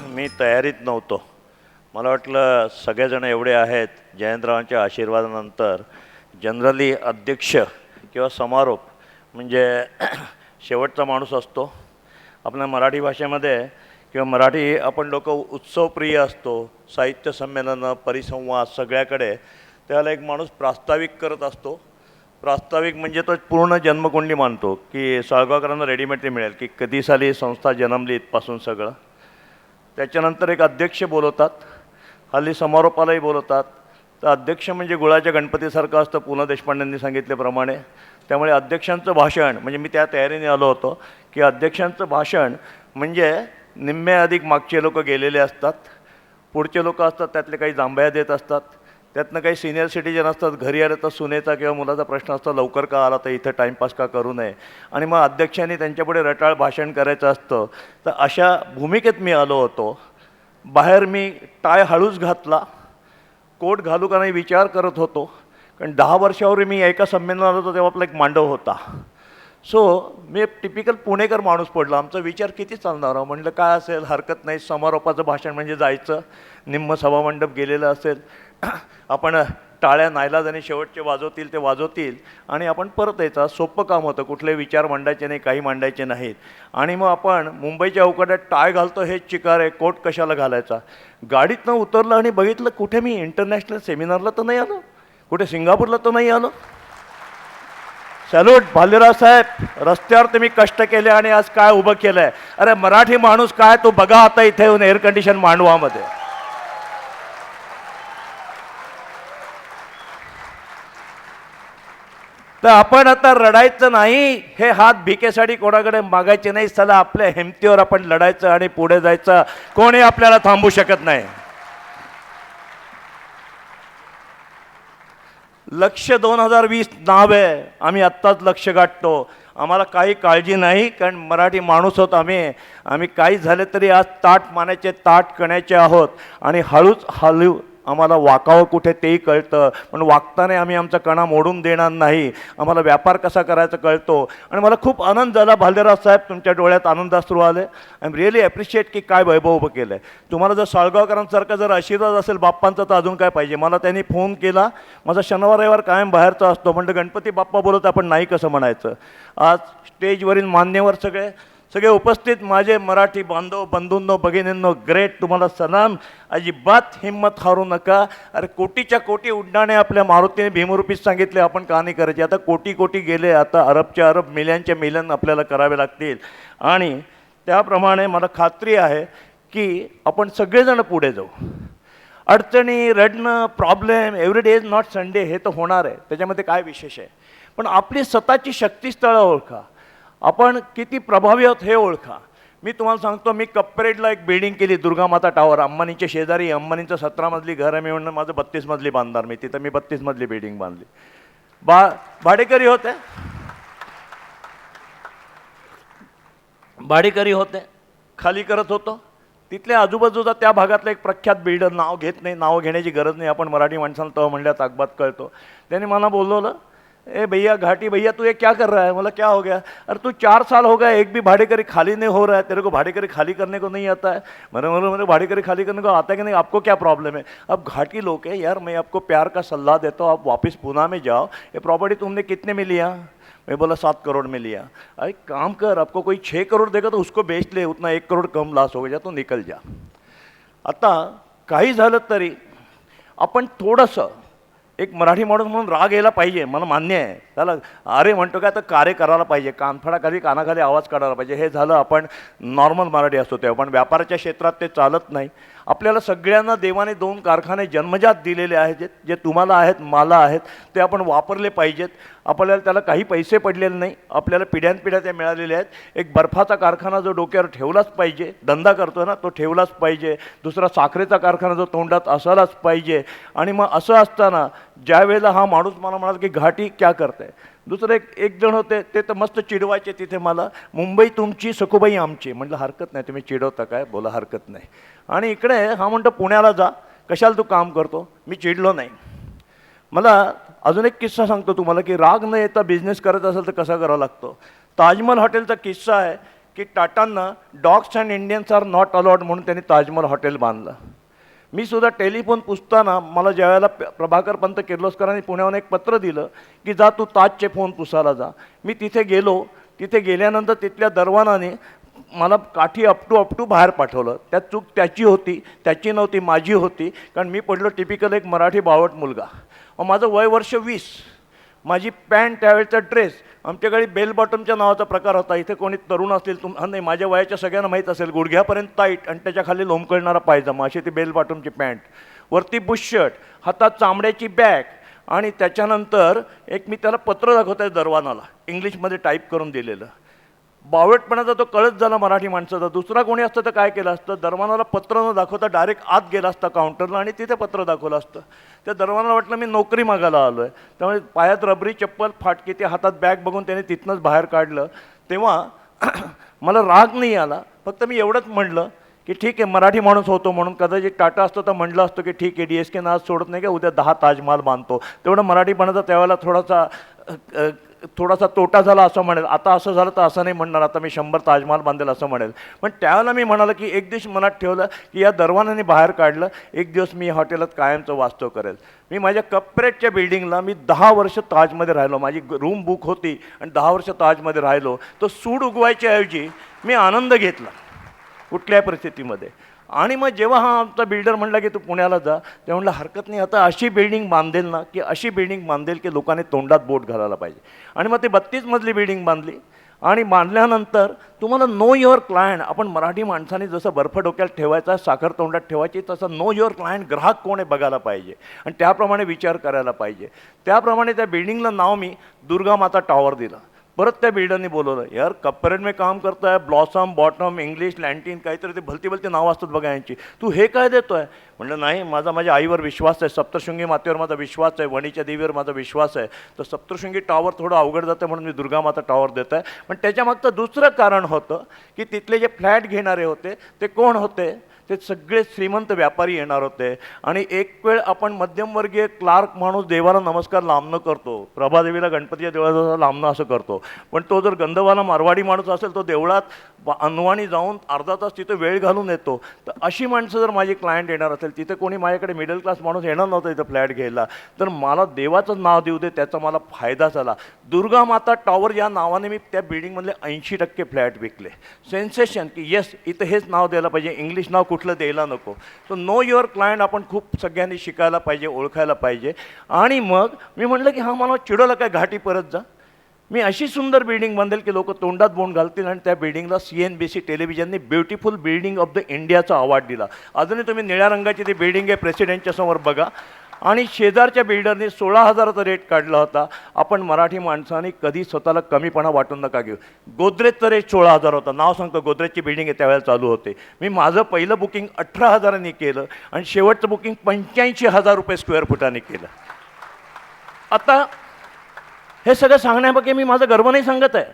मी तयारीत नव्हतो. मला वाटलं सगळेजण एवढे आहेत. जयंतरावांच्या आशीर्वादानंतर जनरली अध्यक्ष किंवा समारोप म्हणजे शेवटचा माणूस असतो. आपल्या मराठी भाषेमध्ये किंवा मराठी आपण लोक उत्सवप्रिय असतो. साहित्य संमेलनं, परिसंवाद सगळ्याकडे त्याला एक माणूस प्रास्ताविक करत असतो. प्रास्ताविक म्हणजे तो पूर्ण जन्मकुंडली मानतो की साळगावकरांना रेडीमेड ते मिळेल की कधी साली संस्था जन्मली इथपासून सगळं. त्याच्यानंतर एक अध्यक्ष बोलवतात, हल्ली समारोपालाही बोलवतात. तर अध्यक्ष म्हणजे गुळाच्या गणपतीसारखं असतं पु ल देशपांडेंनी सांगितल्याप्रमाणे. त्यामुळे अध्यक्षांचं भाषण म्हणजे मी त्या तयारीने आलो होतो की अध्यक्षांचं भाषण म्हणजे निम्मे अधिक मागचे लोक गेलेले असतात, पुढचे लोक असतात त्यातले काही जांभया देत असतात, त्यातनं काही सिनियर सिटीजन असतात, घरी आलं तर सुनेचा किंवा मुलाचा प्रश्न असतो लवकर का आला तर इथं टाईमपास का करू नये, आणि मग अध्यक्षांनी त्यांच्यापुढे रटाळ भाषण करायचं असतं. तर अशा भूमिकेत मी आलो होतो. बाहेर मी टाय हळूच घातला, कोट घालू का नाही विचार करत होतो, कारण 10 वर्षावर मी एका संमेलनात होतो तेव्हा आपला एक मांडव होता. सो मी टिपिकल पुणेकर माणूस पडलो. आमचा विचार किती चालणार हो, म्हटलं काय असेल हरकत नाही, समारोपाचं भाषण म्हणजे जायचं, निम्म सभामंडप गेलेलं असेल, आपण टाळ्या नाईलाजाने शेवटचे वाजवतील ते वाजवतील आणि आपण परत यायचं. सोपं काम होतं, कुठले विचार मांडायचे नाही, काही मांडायचे नाहीत. आणि मग आपण मुंबईच्या अवकाशात टाय घालतो हेच चिकार आहे, कोट कशाला घालायचा. गाडीतनं उतरलं आणि बघितलं कुठे मी इंटरनॅशनल सेमिनारला तर नाही आलो, कुठे सिंगापूरला तर नाही आलो. सॅल्यूट भालेराव साहेब, रस्त्यावर तुम्ही कष्ट केले आणि आज काय उभं केलं आहे. अरे मराठी माणूस काय तो बघा आता इथे येऊन एअर कंडिशन मांडवामध्ये. तर आपण आता रडायचं नाही, हे हात भिकेसाठी कोणाकडे मागायचे नाही. चला आपल्या हिमतीवर आपण लढायचं आणि पुढे जायचं, कोणी आपल्याला थांबू शकत नाही. लक्ष्य 2020 नाव आहे, आम्ही आत्ताच लक्ष्य गाठतो. आम्हाला काही काळजी नाही, कारण मराठी माणूस होत आम्ही काही झाले तरी आज ताट मानायचे, ताट कण्याचे आहोत. आणि हळूच हळू आम्हाला वाकावं कुठे तेही कळतं, पण वागताना आम्ही आमचा कणा मोडून देणार नाही. आम्हाला व्यापार कसा करायचा कळतो. आणि मला खूप आनंद झाला भालेराव साहेब, तुमच्या डोळ्यात आनंदाश्रू आले. आय एम रिअली ॲप्रिशिएट की काय वैभव उभं केलं आहे. तुम्हाला जर साळगावकरांसारखा जर आशीर्वाद असेल बाप्पांचा तर अजून काय पाहिजे. मला त्यांनी फोन केला, माझा शनिवार रविवार कायम बाहेरचा असतो, म्हणलं गणपती बाप्पा बोलत आपण नाही कसं म्हणायचं. आज स्टेजवरील मान्यवर सगळे उपस्थित माझे मराठी बांधव बंधूंनो भगिनींनो, ग्रेट, तुम्हाला सलाम. अजिबात हिंमत हारू नका. अरे कोटीच्या कोटी उड्डाणे आपल्या मारुतीने भीमरूपीत सांगितले, आपण का नाही करायचे. आता कोटी कोटी गेले, आता अरबच्या अरब मिलियनच्या मिलियन आपल्याला करावे लागतील. आणि त्याप्रमाणे मला खात्री आहे की आपण सगळेजण पुढे जाऊ. अडचणी, रडणं, problem, every day is not Sunday, हे तर होणार आहे, त्याच्यामध्ये काय विशेष आहे. पण आपली स्वतःची शक्तीस्थळं ओळखा, आपण किती प्रभावी आहोत हे ओळखा. मी तुम्हाला सांगतो, मी कप्परेडला एक बिल्डिंग केली, दुर्गामाता टावर, अंबानीच्या शेजारी. अंबानीचं 17 मजली घर आहे, मी म्हणणं माझं 32 मजली बांधणार मी. तिथं मी 32 मजली बिल्डिंग बांधली. भाडेकरी होते, खाली करत होतो. तिथल्या आजूबाजूचा त्या भागातला एक प्रख्यात बिल्डर, नाव घेत नाही, नाव घेण्याची गरज नाही, आपण मराठी माणसाला तो म्हणल्या ताकबात कळतो. त्याने मला बोलवलं, ए भैया घाटी भैया तू ये क्या कर रहा है. बोला क्या हो गया. अरे तू 4 साल हो गए एक भी भाड़ेकरी खाली नहीं हो रहा है, तेरे को भाड़ेकरी खाली करने को नहीं आता है. मेरे भाड़ेकरी खाली करने को आता है कि नहीं, आपको क्या प्रॉब्लम है. अब घाटी लोग है यार, मैं आपको प्यार का सलाह देता हूँ, आप वापस पूना में जाओ. ये प्रॉपर्टी तुमने कितने में लिया. मैं बोला 7 करोड़ में लिया. अरे काम कर, आपको कोई 6 करोड़ देगा तो उसको बेच ले, उतना 1 करोड़ कम लॉस हो गया तो निकल जा. आता काही झालं तरी आपण थोडंसं एक मराठी माणूस म्हणून राग यायला पाहिजे, मला मान्य आहे. त्याला अरे म्हणतो काय तर कार्य करायला पाहिजे, कानफडाखाली कानाखाली आवाज काढायला पाहिजे. हे झालं आपण नॉर्मल मराठी असतो तेव्हा. पण व्यापाराच्या क्षेत्रात ते चालत नाही. आपल्याला सगळ्यांना देवाने 2 कारखाने जन्मजात दिलेले आहेत, जे तुम्हाला आहेत, मला आहेत, ते आपण वापरले पाहिजेत. आपल्याला त्याला काही पैसे पडलेले नाही, आपल्याला पिढ्यानपिढ्या ते मिळालेले आहेत. एक बर्फाचा कारखाना जो डोक्यावर ठेवलाच पाहिजे, धंदा करतो ना तो ठेवलाच पाहिजे. दुसरा साखरेचा कारखाना जो तोंडात असायलाच पाहिजे. आणि मग असं असताना ज्या वेळेला हा माणूस मला म्हणाला की घाटी क्या करते. दुसरं एक जण होते, ते तर मस्त चिडवायचे तिथे मला, मुंबई तुमची सखूबाई आमची. म्हटलं हरकत नाही, तुम्ही चिडवता काय, बोला हरकत नाही. आणि इकडे हा म्हणतो पुण्याला जा, कशाला तू काम करतो. मी चिडलो नाही. मला अजून एक किस्सा सांगतो तुम्हाला की राग न येता बिझनेस करत असेल तर कसा करावा लागतो. ताजमहल हॉटेलचा किस्सा आहे की टाटांना dogs and Indians are not allowed म्हणून त्यांनी ताजमहल हॉटेल बांधलं. मी सुद्धा टेलिफोन पुसताना मला ज्यावेळेला प्रभाकर पंत किर्लोस्करांनी पुण्याहून एक पत्र दिलं की जा तू ताजचे फोन पुसायला जा. मी तिथे गेलो. तिथे गेल्यानंतर तिथल्या दरवानाने मला काठी अपटू बाहेर पाठवलं. त्यात चूक त्याची होती, त्याची नव्हती, माझी होती. कारण मी पडलो टिपिकल एक मराठी बावट मुलगा. माझं वय वर्ष 20. माझी पॅन्ट त्यावेळेचा ड्रेस आमच्याकडे बेल बॉटमच्या नावाचा प्रकार होता. इथे कोणी तरुण असतील नाही, माझ्या वयाच्या सगळ्यांना माहीत असेल, गुडघ्यापर्यंत टाईट आणि त्याच्या खाली लोंबकळणारा पायजमा, अशी ती बेल बॉटमची पॅन्ट, वरती बुश शर्ट, हातात चामड्याची बॅग. आणि त्याच्यानंतर एक मी त्याला पत्र दाखवत आहे दरवानाला, इंग्लिशमध्ये टाईप करून दिलेलं. बावटपणाचा तो कळत झाला मराठी माणसाचा. दुसरा कोणी असतं तर काय केलं असतं, दरवानाला पत्र न दाखवता डायरेक्ट आत गेला असता काउंटरला आणि तिथे पत्र दाखवलं असतं. त्या दरवानाला वाटलं मी नोकरी मागायला आलो आहे. त्यामुळे पायात रबरी चप्पल, फाटकी, ते हातात बॅग बघून त्याने तिथनंच बाहेर काढलं. तेव्हा मला राग नाही आला, फक्त मी एवढंच म्हणलं की ठीक आहे, मराठी माणूस होतो म्हणून. कदाचित टाटा असतो तर म्हणलं असतं की ठीक आहे, DSK आज सोडत नाही का, उद्या 10 ताजमहाल बांधतो. तेवढं मराठीपणाचा त्यावेळेला थोडासा तोटा झाला असं म्हणेल. आता असं झालं तर असं नाही म्हणणार, आता मी 100 ताजमहाल बांधेल असं म्हणेल. पण त्यावेळेला मी म्हणालो की एक दिवस मनात ठेवलं की या दरवानाने बाहेर काढलं, एक दिवस मी हॉटेलात कायमचं वास्तव करेल. मी माझ्या कपरेटच्या बिल्डिंगला मी 10 वर्ष ताजमध्ये राहिलो. माझी रूम बुक होती आणि 10 वर्ष ताजमध्ये राहिलो. तो सूड उगवायच्या ऐवजी मी आनंद घेतला कुठल्याही परिस्थितीमध्ये. आणि मग जेव्हा हा आमचा बिल्डर म्हणला की तू पुण्याला जा, तेव्हा म्हणलं हरकत नाही, आता अशी बिल्डिंग बांधेल ना की अशी बिल्डिंग बांधेल की लोकांनी तोंडात बोट घालायला पाहिजे. आणि मग ते 32 मजली बिल्डिंग बांधली. आणि बांधल्यानंतर तुम्हाला नो युअर क्लायंट, आपण मराठी माणसाने जसं बर्फ डोक्यात ठेवायचा, साखर तोंडात ठेवायची, तसं नो युअर क्लायंट, ग्राहक कोण आहे बघायला पाहिजे आणि त्याप्रमाणे विचार करायला पाहिजे. त्याप्रमाणे त्या बिल्डिंगला नाव मी दुर्गा माता टॉवर दिलं. परत त्या बिल्डरने बोलवलं, यार कपरेट में काम करतो आहे, ब्लॉसम, बॉटम, इंग्लिश, लँटीन, काहीतरी ते भलती नावं असतात बघा यांची, तू हे काय देतो आहे? म्हणलं नाही, माझ्या आईवर विश्वास आहे, सप्तशृंगी मातेवर माझा विश्वास आहे, वणीच्या देवीवर माझा विश्वास आहे. तर सप्तशृंगी टॉवर थोडं अवघड जातं म्हणून मी दुर्गा माता टॉवर देत आहे. पण त्याच्यामागचं दुसरं कारण होतं की तिथले जे फ्लॅट घेणारे होते ते कोण होते, ते सगळे श्रीमंत व्यापारी येणार होते. आणि एक वेळ आपण मध्यमवर्गीय क्लार्क माणूस देवाला नमस्कार लांबणं करतो, प्रभादेवीला गणपतीच्या देवळात लांबणं असं करतो. पण तो जर गंधवाला मारवाडी माणूस असेल तो देवळात अनवाणी जाऊन अर्धा तास तिथे वेळ घालून येतो. तर अशी माणसं जर माझी क्लायंट येणार असेल, तिथे कोणी माझ्याकडे मिडल क्लास माणूस येणार नव्हतं इथं फ्लॅट घ्यायला, तर मला देवाचं नाव देऊ दे, त्याचा मला फायदा झाला. दुर्गा माता टॉवर या नावाने मी त्या बिल्डिंगमधले 80% फ्लॅट विकले. सेन्सेशन की येस, इथं हेच नाव द्यायला पाहिजे, इंग्लिश नाव कुठलं द्यायला नको. सो नो युअर क्लायंट आपण खूप सगळ्यांनी शिकायला पाहिजे, ओळखायला पाहिजे. आणि मग मी म्हटलं की हा मला चिडवलं काय, घाटी परत जा. मी अशी सुंदर बिल्डिंग बांधेल की लोक तोंडात बोंड घालतील. आणि त्या बिल्डिंगला CNBC टेलिव्हिजनने ब्युटिफुल बिल्डिंग ऑफ द इंडियाचा अवॉर्ड दिला. अजूनही तुम्ही निळ्या रंगाची ती बिल्डिंग आहे, प्रेसिडेंटच्या समोर बघा. आणि शेजारच्या बिल्डरने 16,000चा रेट काढला होता. आपण मराठी माणसाने कधी स्वतःला कमीपणा वाटून नका घेऊ. गोदरेजचा रेट 16,000 होता, नाव सांगतो, गोदरेजची बिल्डिंग आहे त्यावेळेला चालू होते. मी माझं पहिलं बुकिंग 18,000नी केलं आणि शेवटचं बुकिंग 85,000 रुपये स्क्वेअर फुटाने केलं. आता हे सगळं सांगण्यामागे मी माझा गर्व नाही सांगत आहे,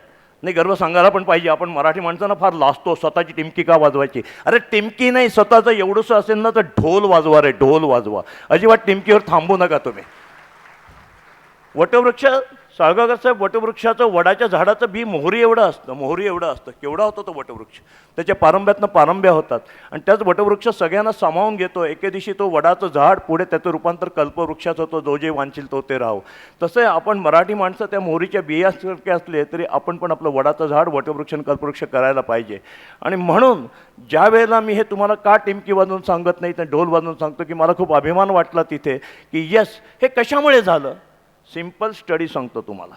नाही गर्व सांगायला पण पाहिजे. आपण मराठी माणसांना फार लाजतो स्वतःची टिमकी का वाजवायची. अरे टिमकी नाही, स्वतःचं एवढंसं असेल ना तर ढोल वाजवा रे, ढोल वाजवा. अजिबात टिमकीवर थांबू नका तुम्ही. वटवृक्ष, साळगावकर साहेब, वटवृक्षाचं, वडाच्या झाडाचं बी मोहरी एवढं असतं, मोहरी एवढं असतं. केवढा होतो तो वटवृक्ष, त्याच्या पारंब्यातनं पारंब्या होतात. आणि त्याच वटवृक्ष सगळ्यांना सामावून घेतो. एके दिवशी तो वडाचं झाड, पुढे त्याचं रूपांतर कल्पवृक्षात होतं, जो जे वांछील तो ते राहो. तसं आहे, आपण मराठी माणसं त्या मोहरीच्या बियासारखे असले तरी आपण पण आपलं वडाचं झाड, वटवृक्ष आणि कल्पवृक्ष करायला पाहिजे. आणि म्हणून ज्या वेळेला मी हे तुम्हाला का टिमकी वाजवून सांगत नाही तर ढोल वाजवून सांगतो की मला खूप अभिमान वाटला तिथे की येस, हे कशामुळे झालं. सिम्पल स्टडी सांगतो तुम्हाला.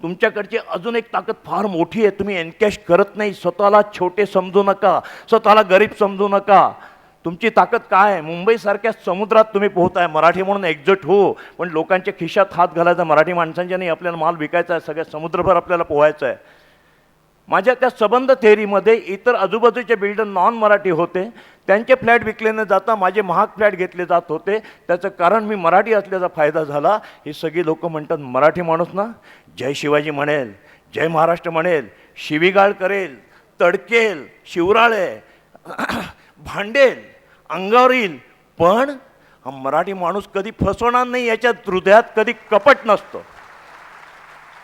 तुमच्याकडची अजून एक ताकद फार मोठी आहे, तुम्ही एनकॅश करत नाही. स्वतःला छोटे समजू नका, स्वतःला गरीब समजू नका. तुमची ताकद काय आहे. मुंबईसारख्या समुद्रात तुम्ही पोहताय, मराठी म्हणून एकजूट हो, पण लोकांच्या खिशात हात घालायचा, मराठी माणसांच्या नाही, आपल्याला माल विकायचा आहे, सगळ्या समुद्रभर आपल्याला पोहायचं आहे. माझ्या त्या संबंध थेअरीमध्ये इतर आजूबाजूचे बिल्डर नॉन मराठी होते, त्यांचे फ्लॅट विकले न जाता माझे महाग फ्लॅट घेतले जात होते. त्याचं कारण मी मराठी असल्याचा फायदा झाला. ही सगळी लोक म्हणतात मराठी माणूस ना जय शिवाजी म्हणेल, जय महाराष्ट्र म्हणेल, शिवीगाळ करेल, तडकेल, शिवराळे भांडेल, अंगावर येईल, पण हा मराठी माणूस कधी फसवणार नाही, याच्यात हृदयात कधी कपट नसतं.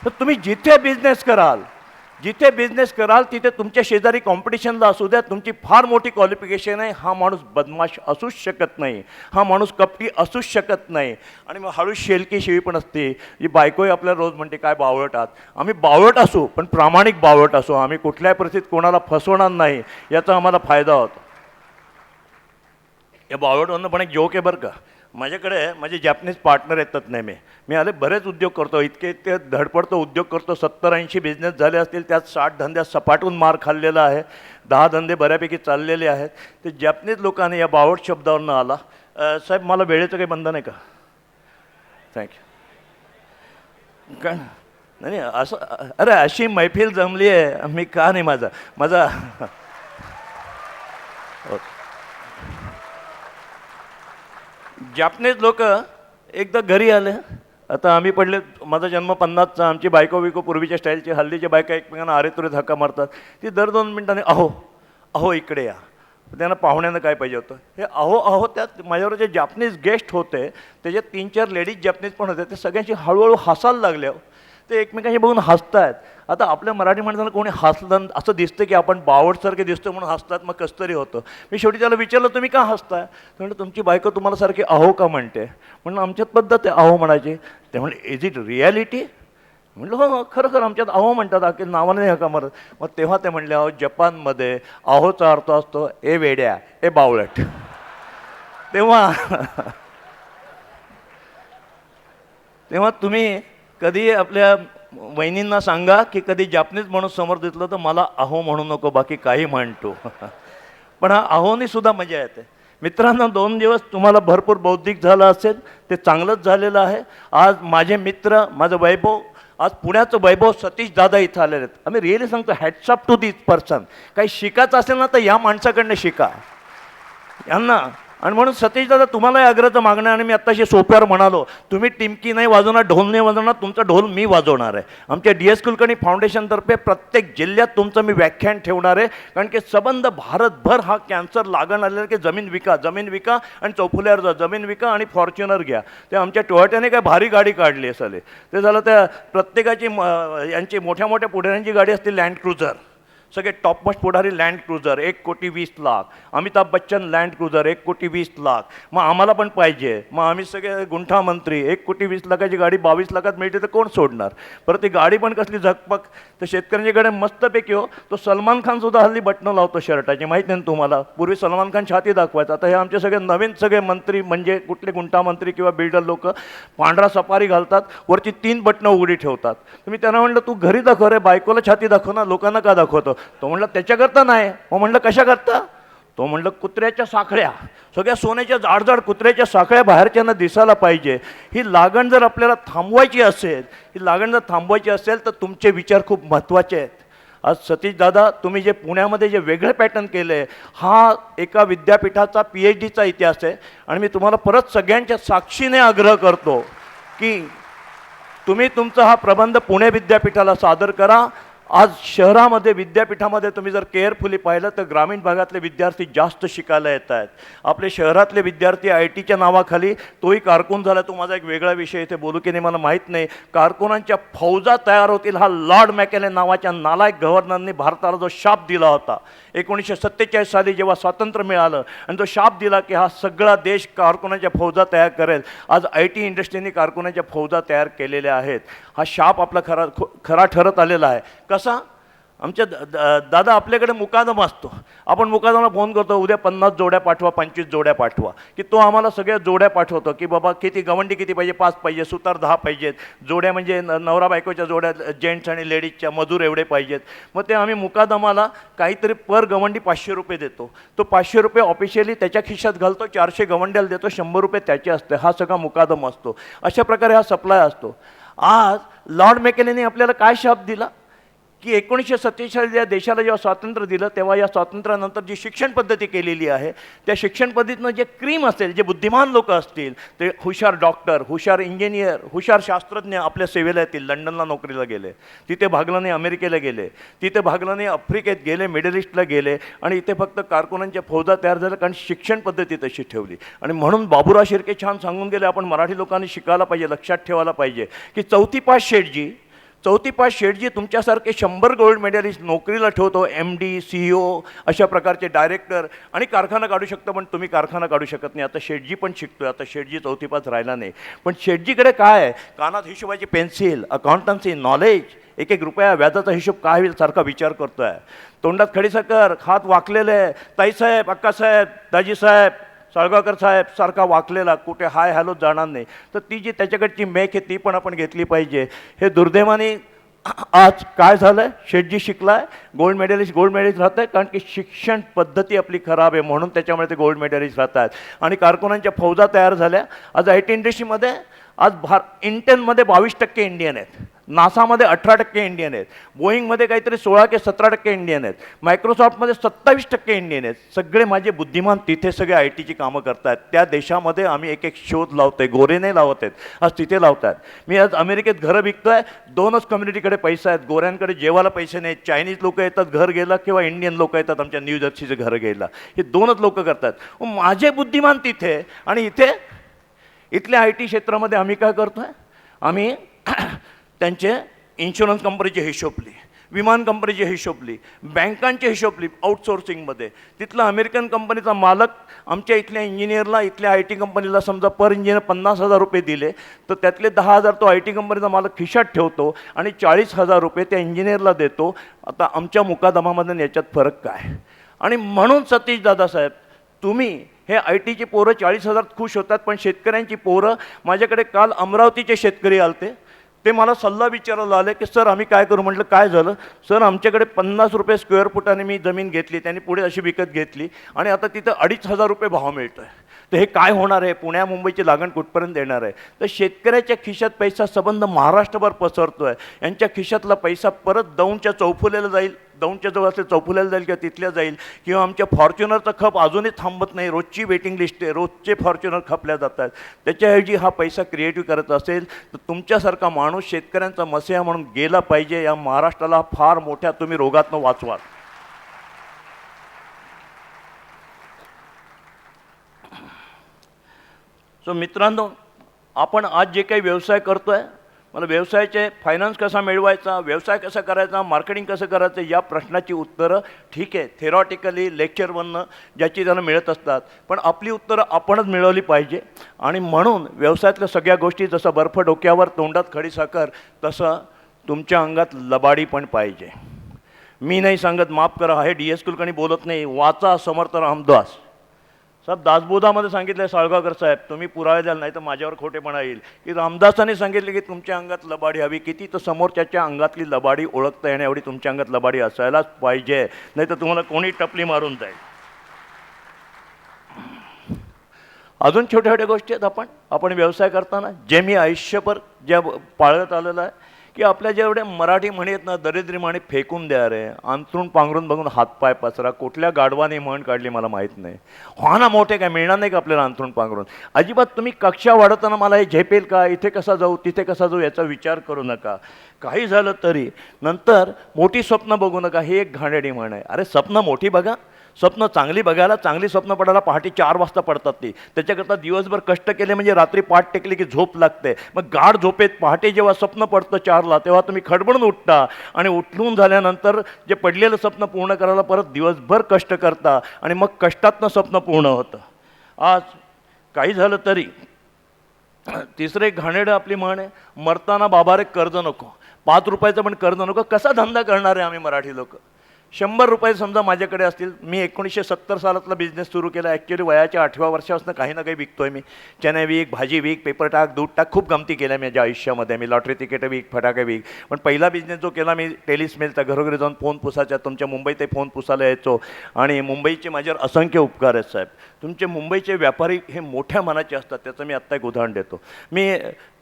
तर तुम्ही जिथे बिझनेस कराल, जिथे बिझनेस कराल तिथे तुमच्या शेजारी कॉम्पिटिशनला असू द्या, तुमची फार मोठी क्वालिफिकेशन आहे, हा माणूस बदमाश असूच शकत नाही, हा माणूस कपटी असूच शकत नाही. आणि मग हळू शेलकी शिवी पण असते, जी बायकोही आपल्याला रोज म्हणते काय बावळट आहात. आम्ही बावळट असू पण प्रामाणिक बावळट असू, आम्ही कुठल्याही परिस्थितीत कोणाला फसवणार नाही, याचा आम्हाला फायदा होतो. या बावळटवरनं पण एक जोक आहे बरं का. माझ्याकडे माझे जॅपनीज पार्टनर येतात नेहमी. मी आले बरेच उद्योग करतो, इतके धडपडतो उद्योग करतो, 70-80 बिझनेस झाले असतील, त्यात 60 धंद्यात सपाटून मार खाल्लेला आहे, 10 धंदे बऱ्यापैकी चाललेले आहेत. ते जॅपनीज लोकांनी या बावट शब्दावरनं आला. साहेब मला वेळेचं काही बंधन आहे का? थँक्यू. काय नाही असं, अरे अशी मैफिल जमली आहे, मी का नाही माझा जॅपनीज लोक एकदा घरी आले. आता आम्ही पडले, माझा जन्म 50चा, आमची बायको बिको पूर्वीच्या स्टाईलची, हल्लीच्या बायका एकमेकांना आरेतुरे धक्का मारतात. ती दर 2 मिनिटांनी अहो अहो इकडे या. त्यांना पाहुण्यानं काय पाहिजे होतं, हे अहो अहो. त्यात माझ्यावर जे जॅपनीज गेस्ट होते त्याच्यात 3-4 लेडीज जॅपनीज पण होते, ते सगळ्यांशी हळूहळू हसायला लागले. ते एकमेकांशी बघून हसतायत. आता आपल्या मराठी माणसाला कोणी हसलं असं दिसतं की आपण बावटसारखे दिसतो म्हणून हसतात, मग कसं तरी होतं. मी शेवटी त्याला विचारलं तुम्ही का हसताय? म्हणलं तुमची बायको तुम्हाला सारखी अहो का म्हणते? म्हणलं आमच्यात पद्धत आहे अहो म्हणायची. ते म्हणले इज इट रिॲलिटी? म्हणलं हो खरं आमच्यात अहो म्हणतात, की नावाने नाही का मारत. मग तेव्हा ते म्हणले अहो जपानमध्ये अहोचा अर्थ असतो ए वेड्या ए बावळट. तेव्हा तुम्ही कधी आपल्या वहिनींना सांगा की कधी जॅपनीज माणूस समोर दिसलं तर मला अहो म्हणू नको, बाकी काही म्हणतो. पण हा अहोनी सुद्धा मजा येते. मित्रांनो 2 दिवस तुम्हाला भरपूर बौद्धिक झालं असेल, ते चांगलंच झालेलं आहे. आज माझे मित्र, माझं वैभव, आज पुण्याचं वैभव सतीश दादा इथं आलेले आहेत. आम्ही रिअली सांगतो hats up to this person. काही शिकायचं असेल ना तर या माणसाकडनं शिका यांना. आणि म्हणून सतीश दादा तुम्हालाही आग्रहाचं मागणं, आणि मी आत्ताशी सोप्यावर म्हणालो, तुम्ही टिमकी नाही वाजवणार, ढोल नाही वाजवणार, तुमचा ढोल मी वाजवणार आहे. आमच्या DS कुलकर्णी फाउंडेशनतर्फे प्रत्येक जिल्ह्यात तुमचं मी व्याख्यान ठेवणार आहे. कारण की संबंध भारतभर हा कॅन्सर लागण आलेला की जमीन विका आणि चौफुल्यावर जा, जमीन विका आणि फॉर्च्युनर घ्या. ते आमच्या टोयोटाने काय भारी गाडी काढली असाले. ते झालं त्या प्रत्येकाची यांची मोठ्या मोठ्या पुढाऱ्यांची गाडी असते लँड क्रुझर, सगळे टॉपमोस्ट पुढारी land cruiser 1,20,00,000. Amitabh Bachchan land cruiser 1,20,00,000. मग आम्हाला पण पाहिजे. मग आम्ही सगळे गुंठा मंत्री, 1,20,00,000ची गाडी 22 लाखात मिळते तर कोण सोडणार? परत ती गाडी पण कसली झकपक. तर शेतकऱ्यांच्याकडे मस्तपैकी हो, तो सलमान खान सुद्धा हल्ली बटणं लावतो शर्टाची, माहीत नाही तुम्हाला? पूर्वी सलमान खान छाती दाखवायचा. आता हे आमचे सगळे नवीन सगळे मंत्री, म्हणजे कुठले गुंठा मंत्री किंवा बिल्डर लोक पांढरा सफारी घालतात, वरची 3 बटणं उघडी ठेवतात. तुम्ही त्यांना म्हणलं तू घरी दाखव रे, बायकोला छाती दाखव ना, लोकांना का दाखवतो? तो म्हणलं त्याच्याकरता नाही. मग म्हणलं कशा करता? तो म्हणलं कुत्र्याच्या साखळ्या, सगळ्या सोन्याच्या जाडजाड कुत्र्याच्या साखळ्या बाहेरच्यांना दिसायला पाहिजे. ही लागण जर आपल्याला थांबवायची असेल तर तुमचे विचार खूप महत्त्वाचे आहेत. आज सतीश दादा तुम्ही जे पुण्यामध्ये जे वेगळे पॅटर्न केलं आहे, हा एका विद्यापीठाचा PhDचा इतिहास आहे. आणि मी तुम्हाला परत सगळ्यांच्या साक्षीने आग्रह करतो की तुम्ही तुमचा हा प्रबंध पुणे विद्यापीठाला सादर करा. आज शहरामध्ये विद्यापीठामध्ये तुम्ही जर केअरफुली पाहिलं तर ग्रामीण भागातले विद्यार्थी जास्त शिकायला येत आहेत. आपले शहरातले विद्यार्थी ITच्या नावाखाली, तोही कारकून झाला, तो माझा एक वेगळा विषय इथे बोलू की नाही मला माहीत नाही, कारकुनांच्या फौजा तयार होतील हा लॉर्ड मॅकेले नावाच्या नालायक गव्हर्नरने भारताला जो शाप दिला होता 1947 साली जेव्हा स्वातंत्र्य मिळालं, आणि तो शाप दिला की हा सगळा देश कारकुनाच्या फौजा तयार करेल. आज IT इंडस्ट्रीने कारकुनाच्या फौजा तयार केलेल्या आहेत. हा शाप आपला खरा ठरत आलेला आहे. कसा? आमच्या दादा आपल्याकडे मुकादम असतो. आपण मुकादमाला फोन करतो, उद्या 50 जोड्या पाठवा, 25 जोड्या पाठवा, की तो आम्हाला सगळ्या जोड्या पाठवतो की बाबा किती गवंडी किती पाहिजे, 5 पाहिजे, सुतार 10 पाहिजेत, जोड्या म्हणजे नवरा बायकोच्या जोड्या, जेंट्स आणि लेडीजच्या, मजूर एवढे पाहिजेत. मग ते आम्ही मुकादमाला काहीतरी पर गवंडी 500 रुपये देतो. तो 500 रुपये ऑफिशियली त्याच्या खिशात घालतो, 400 गवंड्याला देतो, 100 रुपये त्याचे असते. हा सगळा मुकादम असतो. अशा प्रकारे हा सप्लाय असतो. आज लॉर्ड मॅकेलेने आपल्याला काय शाप दिला की 1947 या देशाला जेव्हा स्वातंत्र्य दिलं तेव्हा या स्वातंत्र्यानंतर जी शिक्षण पद्धती केलेली आहे, त्या शिक्षण पद्धतीनं जे क्रीम असेल, जे बुद्धिमान लोक असतील, ते हुशार डॉक्टर, हुशार इंजिनियर, हुशार शास्त्रज्ञ आपल्या सेवेला येतील. लंडनला नोकरीला गेले, तिथे भागलं नाही अमेरिकेला गेले, तिथे भागलं नाही आफ्रिकेत गेले, मिडल ईस्टला गेले, आणि इथे फक्त कारकुनांच्या फौजा तयार झाल्या कारण शिक्षण पद्धती तशी ठेवली. आणि म्हणून बाबूराव शिर्के छान सांगून गेले, आपण मराठी लोकांनी शिकायला पाहिजे, लक्षात ठेवायला पाहिजे की 4थी पास शेठजी चौथी पास शेठजी तुमच्यासारखे 100 गोल्ड मेडलिस्ट नोकरीला ठेवतो, MD CEO अशा प्रकारचे डायरेक्टर, आणि कारखाना काढू शकतो, पण तुम्ही कारखाना काढू शकत नाही. आता शेठजी पण शिकतोय, आता शेठजी चौथी पास राहिला नाही, पण शेठजीकडे काय आहे? कानात हिशोबाची पेन्सिल, अकाउंटन्सी नॉलेज, एक एक रुपया व्याजाचा हिशोब काय होईल सारखा विचार करतो आहे. तोंडात खडीसाखर, हात वाकलेले, ताईसाहेब, अक्कासाहेब, दाजीसाहेब, साळगावकर साहेब सारखा वाकलेला, कुठे हाय हॅलो जाणार नाही. तर ती जी त्याच्याकडची मेक आहे ती पण आपण घेतली पाहिजे. हे दुर्दैवाने आज काय झालं आहे, शेठजी शिकला आहे, गोल्ड मेडलिस्ट राहत आहे, कारण की शिक्षण पद्धती आपली खराब आहे, म्हणून त्याच्यामुळे ते गोल्ड मेडलिस्ट राहतात. आणि कारकुनांच्या फौजा तयार झाल्या. आज IT इंडस्ट्रीमध्ये आज इंटेलमध्ये 22% इंडियन आहेत, नासामध्ये 18% इंडियन आहेत, बोईंगमध्ये काहीतरी 16 की 17% इंडियन आहेत, मायक्रोसॉफ्टमध्ये 27% इंडियन आहेत. सगळे माझे बुद्धिमान तिथे सगळे ITची कामं करतात. त्या देशामध्ये आम्ही एक एक शोध लावतोय, गोरे नाही लावत आहेत, आज तिथे लावतात. मी आज अमेरिकेत घरं विकतोय, 2च कम्युनिटीकडे पैसा आहेत, गोऱ्यांकडे जेवायला पैसे नाहीत. चायनीज लोक येतात घर गेला, किंवा इंडियन लोक येतात आमच्या न्यू जर्सीचे घरं घ्यायला. हे 2च लोक करतात. माझे बुद्धिमान तिथे, आणि इथे इथल्या IT क्षेत्रामध्ये आम्ही काय करतोय, आम्ही त्यांचे इन्शुरन्स कंपनीचे हिशोबली, विमान कंपनीचे हिशोबली, बँकांचे हिशोबली, आउटसोर्सिंगमध्ये. तिथला अमेरिकन कंपनीचा मालक आमच्या इथल्या इंजिनियरला, इथल्या IT कंपनीला समजा पर इंजिनियर 50,000 रुपये दिले, तर त्यातले 10,000 तो IT कंपनीचा मालक खिशात ठेवतो आणि 40,000 रुपये त्या इंजिनियरला देतो. आता आमच्या मुकादमामध्ये याच्यात फरक काय? आणि म्हणून सतीश दादासाहेब, तुम्ही हे ITची पोरं 40,000 खुश होतात, पण शेतकऱ्यांची पोरं, माझ्याकडे काल अमरावतीचे शेतकरी आलते, ते मला सल्ला विचारायला आले की सर आम्ही काय करू. म्हटलं काय झालं? सर आमच्याकडे 50 रुपये स्क्वेअर फुटाने मी जमीन घेतली, त्यांनी पुढे अशी विकत घेतली, आणि आता तिथं 2,500 रुपये भाव मिळतो आहे. तर हे काय होणार आहे? पुण्या मुंबईची लागण कुठपर्यंत येणार आहे? तर शेतकऱ्याच्या खिशात पैसा संबंध महाराष्ट्रभर पसरतो आहे. यांच्या खिशातला पैसा परत दौंडच्या चौफुल्याला जाईल, दौंडच्या जवळ असेल चौफुल्याला जाईल, किंवा तिथल्या जाईल, किंवा आमच्या फॉर्च्युनरचा खप अजूनही थांबत नाही, रोजची वेटिंग लिस्ट आहे, रोजचे फॉर्च्युनर खपल्या जातात. त्याच्याऐवजी हा पैसा क्रिएटिव्ह करत असेल तर तुमच्यासारखा माणूस शेतकऱ्यांचा मसेहा म्हणून गेला पाहिजे. या महाराष्ट्राला फार मोठ्या तुम्ही रोगातनं वाचवा. सो मित्रांनो, आपण आज जे काही व्यवसाय करतोय, मला व्यवसायाचे फायनान्स कसा मिळवायचा, व्यवसाय कसा करायचा, मार्केटिंग कसं करायचं, या प्रश्नाची उत्तरं ठीक आहे थेरॉटिकली लेक्चरवरनं ज्याची त्यांना मिळत असतात, पण आपली उत्तरं आपणच मिळवली पाहिजे. आणि म्हणून व्यवसायातल्या सगळ्या गोष्टी, जसं बर्फ डोक्यावर तोंडात खडीसाखर, तसं तुमच्या अंगात लबाडी पण पाहिजे. मी नाही सांगत, माफ करा, हे DS कुलकर्णी बोलत नाही, वाचा समर्थ रामदास साहेब, दासबोधामध्ये सांगितलं साळगावकर साहेब, तुम्ही पुरावे द्याल, नाही तर माझ्यावर खोटेपणा येईल, की रामदासांनी सांगितले की तुमच्या अंगात लबाडी हवी. किती? तर समोरच्याच्या अंगातली लबाडी ओळखता येण्या एवढी तुमच्या अंगात लबाडी असायलाच पाहिजे, नाही तर तुम्हाला कोणी टपली मारून जाईल. अजून छोट्या छोट्या गोष्टी आहेत. आपण व्यवसाय करताना जे मी आयुष्यभर ज्या पाळत आलेलं आहे, की आपल्या जेवढे मराठी म्हणी आहेत ना, दरिद्री म्हणी फेकून द्या रे, अंथरून पांघरून बघून हातपाय पसरा. कुठल्या गाढवाने म्हण काढली मला माहीत नाही. हा ना, मोठे काय मिळणार नाही का आपल्याला अंथरून पांघरून? अजिबात तुम्ही कक्षा वाढवताना मला हे झेपेल का, इथे कसा जाऊ तिथे कसा जाऊ याचा विचार करू नका. काही झालं तरी नंतर मोठी स्वप्न बघू नका, ही एक घाणेरडी म्हण आहे. अरे स्वप्न मोठी बघा, स्वप्न चांगली बघायला, चांगली स्वप्न पडायला पहाटे 4 वाजता पडतात. ती त्याच्याकरता दिवसभर कष्ट केले म्हणजे रात्री पाठ टेकली की झोप लागते. मग गाढ झोपेत पहाटे जेव्हा स्वप्न पडतं 4ला, तेव्हा तुम्ही खडबडून उठता, आणि उठून झाल्यानंतर जे पडलेलं स्वप्न पूर्ण करायला परत दिवसभर कष्ट करता, आणि मग कष्टातनं स्वप्न पूर्ण होतं. आज काही झालं तरी तिसरं एक घाणेरडं आपली म्हण आहे, मरताना बाबा रे कर्ज नको. 5 रुपयाचं पण कर्ज नको. कसा धंदा करणार आहे आम्ही मराठी लोक? 100 रुपये समजा माझ्याकडे असतील, मी 1970 सालातला बिझनेस सुरू केला. ॲक्च्युली वयाच्या 8व्या वर्षापासून काही ना काही विकतोय मी. चणे विक, भाजी विक, पेपर टाक, दूध टाक, खूप गमती केल्या माझ्या आयुष्यामध्ये. मी लॉटरी तिकीटं विक, फटाके विक. पण पहिला बिझनेस जो केला मी टेलिस्मेलचा, घरोघरी जाऊन फोन पुसायचा. तुमच्या मुंबईत फोन पुसायला यायचो, आणि मुंबईचे माझ्यावर असंख्य उपकार आहेत साहेब. तुमचे मुंबईचे व्यापारी हे मोठ्या मनाचे असतात, त्याचं मी आत्ता एक उदाहरण देतो. मी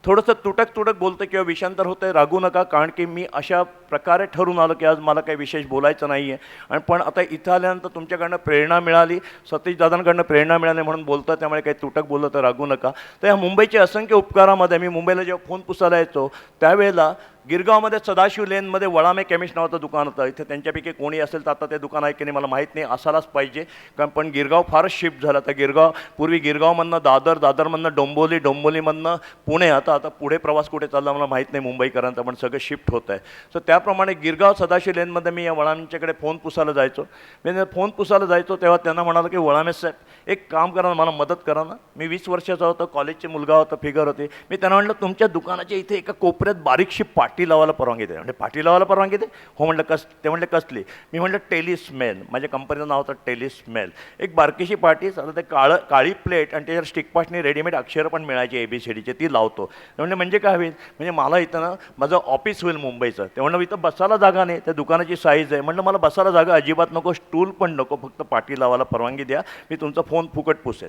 थोडंसं तुटक बोलतं किंवा विषांतर होतं आहे, रागू नका, कारण की मी अशा प्रकारे ठरून आलो की आज मला काही विशेष बोलायचं नाही आहे. आणि पण आता इथं आल्यानंतर तुमच्याकडनं प्रेरणा मिळाली, सतीश दादांकडनं प्रेरणा मिळाली म्हणून बोलतं, त्यामुळे काही तुटक बोललं तर रागू नका. तर ह्या मुंबईच्या असंख्य उपकारामध्ये मी मुंबईला जेव्हा फोन पुसायला यायचो त्यावेळेला गिरगावमध्ये सदाशिव लेनमध्ये वळामे केमिस्ट नावाचं दुकान होतं. इथे त्यांच्यापैकी कोणी असेल तर आता ते दुकान आहे की नाही मला माहीत नाही, असायलाच पाहिजे, कारण पण गिरगाव फारच शिफ्ट झालं. आता गिरगाव पूर्वी गिरगावमधनं दादर, दादरमधनं डोंबोली, डोंबोलीमधनं पुणे, आता पुढे प्रवास कुठे चालला मला माहीत नाही मुंबईकरांचा, पण सगळं शिफ्ट होत आहे. सो त्याप्रमाणे गिरगाव सदाशिव लेनमध्ये मी या वळामेंच्याकडे फोन पुसायला जायचो. मी फोन पुसायला जायचो तेव्हा त्यांना म्हणालो की वळामे साहेब एक काम करा ना, मला मदत करा ना. मी 20 वर्षाचा होतो, कॉलेजचे मुलगा होता, फिगर होती. मी त्यांना म्हटलं तुमच्या दुकानाच्या इथे एका कोपऱ्यात बारीकशी पाटी लावायला परवानगी दे. म्हणजे पाटी लावायला परवानगी दे? हो म्हटलं. ते म्हटलं कसली? मी म्हटलं टेलिस्मेल, माझ्या कंपनीचं नाव होतं टेलिस्मेल. एक बारकीशी पाटी, आता ते काळी प्लेट आणि त्याच्यावर स्टिकपासनी रेडीमेड अक्षरं पण मिळायची ABCDचे, ती लावतो. ते म्हणजे काय होईल, म्हणजे मला इथं ना माझं ऑफिस होईल मुंबईचं. ते म्हणलं इथं बसायला जागा नाही, त्या दुकानाची साईज आहे. म्हटलं मला बसायला जागा अजिबात नको, स्टूल पण नको, फक्त पाटी लावायला परवानगी द्या, मी तुमचा फोन फुकट पुसेल.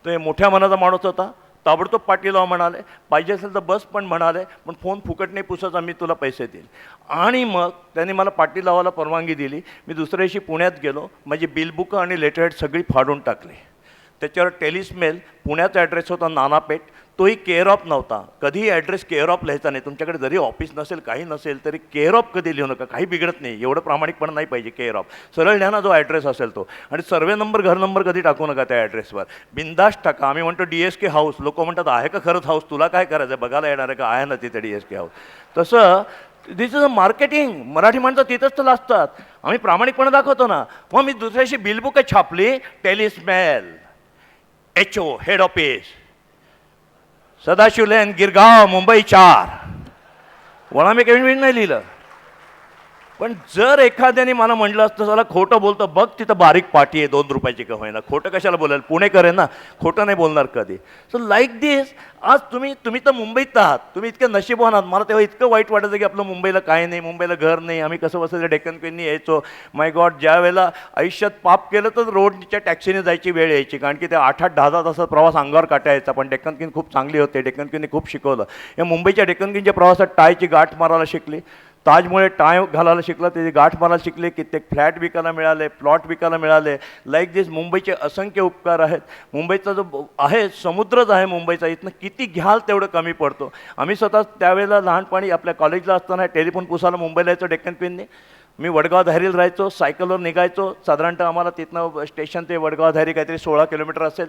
तो मोठ्या मनाचा माणूस होता, ताबडतोब पाटी लावा म्हणाले. पाहिजे असेल तर बस पण म्हणाले, पण फोन फुकट नाही पुसायचा, मी तुला पैसे देईल. आणि मग त्यांनी मला पाटी लावायला परवानगी दिली. मी दुसऱ्या दिवशी पुण्यात गेलो, माझी बिलबुकं आणि लेटरहेड सगळी फाडून टाकली. त्याच्यावर टेलिस्मेल, पुण्याचा ॲड्रेस होता नानापेठ, तोही केअर ऑफ नव्हता. कधीही ॲड्रेस केअर ऑफ लिहायचा नाही. तुमच्याकडे जरी ऑफिस नसेल, काही नसेल, तरी केअर ऑफ कधी लिहू नका, काही बिघडत नाही. एवढं प्रामाणिकपणा नाही पाहिजे. केअर ऑफ सरळ लिहा ना जो ॲड्रेस असेल तो. आणि सर्वे नंबर, घर नंबर कधी टाकू नका त्या ॲड्रेसवर, बिंदास टाका. आम्ही म्हणतो DSK हाऊस, लोक म्हणतात आहे का खरंच हाऊस, तुला काय करायचं, बघायला येणार आहे का, आहे ना तिथे DSK हाऊस. तसं दिस इज अ मार्केटिंग. मराठी माणसं तिथंच तर असतात. आम्ही प्रामाणिकपणा दाखवतो ना. मग मी दुसऱ्याशी बिलबुकं छापली, टेलिस्मेल, HO हेड ऑफिस, सदाशिव लेन, गिरगाव, मुंबई 4. वळामे केमिस्ट नाही लिहिलं. पण जर एखाद्याने मला म्हटलं असतं चला खोटं बोलतं, बघ तिथं बारीक पाटी आहे 2 रुपयाची का होईना, खोटं कशाला बोलाल, पुणेकर आहे ना, खोटं नाही बोलणार कधी. सो लाईक दिस, आज तुम्ही तर मुंबईत आहात, तुम्ही इतकं नशीबवान आहात. मला तेव्हा इतकं वाईट वाटायचं की आपलं मुंबईला काय नाही, मुंबईला घर नाही, आम्ही कसं बसायचं डेक्कन क्वीननी यायचो. माय गॉड, ज्या वेळेला आयुष्यात पाप केलं तर रोडच्या टॅक्सीने जायची वेळ यायची, कारण की ते 8-8, 10-10 तासाचा प्रवास अंगावर काटायचा. पण डेक्कन क्वीन खूप चांगली होते, डेक्कन क्वीनने खूप शिकवलं. या मुंबईच्या डेक्कन क्वीनच्या प्रवासात टायची गाठ मारायला शिकली, ताजमुळे टाय घालायला शिकला, त्याची गाठ मारायला शिकले, कित्येक फ्लॅट विकायला मिळाले, प्लॉट विकायला मिळाले. लाईक दिस मुंबईचे असंख्य उपकार आहेत. मुंबईचा जो आहे समुद्रच आहे मुंबईचा, इथनं किती घ्याल तेवढं कमी पडतो. आम्ही स्वतः त्यावेळेला लहानपणी आपल्या कॉलेजला असताना टेलिफोन पुसायला मुंबईला यायचो डेक्कन क्वीनने. मी वडगाव धारीला राहायचो, सायकलवर निघायचो. साधारणतः आम्हाला तिथनं स्टेशन ते वडगाव धारी काहीतरी 16 किलोमीटर असेल.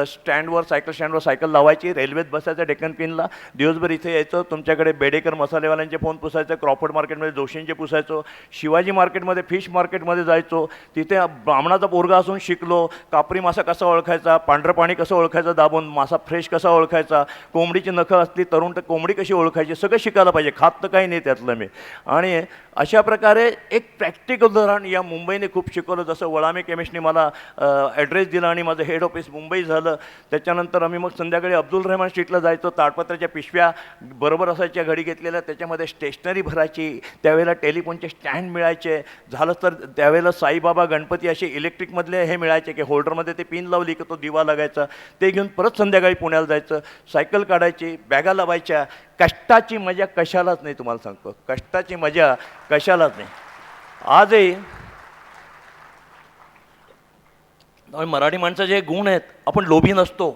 स्टँडवर, सायकल स्टँडवर सायकल लावायची, रेल्वेत बसायचं डेक्कन क्वीनला. दिवसभर इथे यायचो. तुमच्याकडे बेडेकर मसालेवाल्यांचे फोन पुसायचे, क्रॉफर्ड मार्केटमध्ये जोशींचे पुसायचो, शिवाजी मार्केटमध्ये, फिश मार्केटमध्ये जायचो. तिथे ब्राह्मणाचा पोरगा असून शिकलो. कापरी मासा कसा ओळखायचा, पांढरं पाणी कसं ओळखायचं दाबून, मासा फ्रेश कसा ओळखायचा, कोंबडीची नखं असली तरुण तर कोंबडी कशी ओळखायची, सगळं शिकायला पाहिजे. खात तर काही नाही त्यातलं मी. आणि अशा प्रकारे एक प्रॅक्टिकल उदाहरण या मुंबईने खूप शिकवलं. जसं वळामे केमिस्टने मला ॲड्रेस दिला आणि माझं हेड ऑफिस मुंबई झालं. त्याच्यानंतर आम्ही मग संध्याकाळी अब्दुल रहमान स्ट्रीटला जायचो. ताडपत्राच्या पिशव्या बरोबर असायच्या घडी घेतलेल्या, त्याच्यामध्ये स्टेशनरी भरायची. त्यावेळेला टेलिफोनचे स्टँड मिळायचे. झालं तर त्यावेळेला साईबाबा, गणपती असे इलेक्ट्रिकमधले हे मिळायचे की होल्डरमध्ये ते पिन लावली की तो दिवा लागायचा. ते घेऊन परत संध्याकाळी पुण्याला जायचं. सायकल काढायची, बॅगा लावायच्या. कष्टाची मजा कशालाच नाही, तुम्हाला सांगतो, कष्टाची मजा कशालाच नाही. आजही मराठी माणसाचे गुण आहेत, आपण लोभी नसतो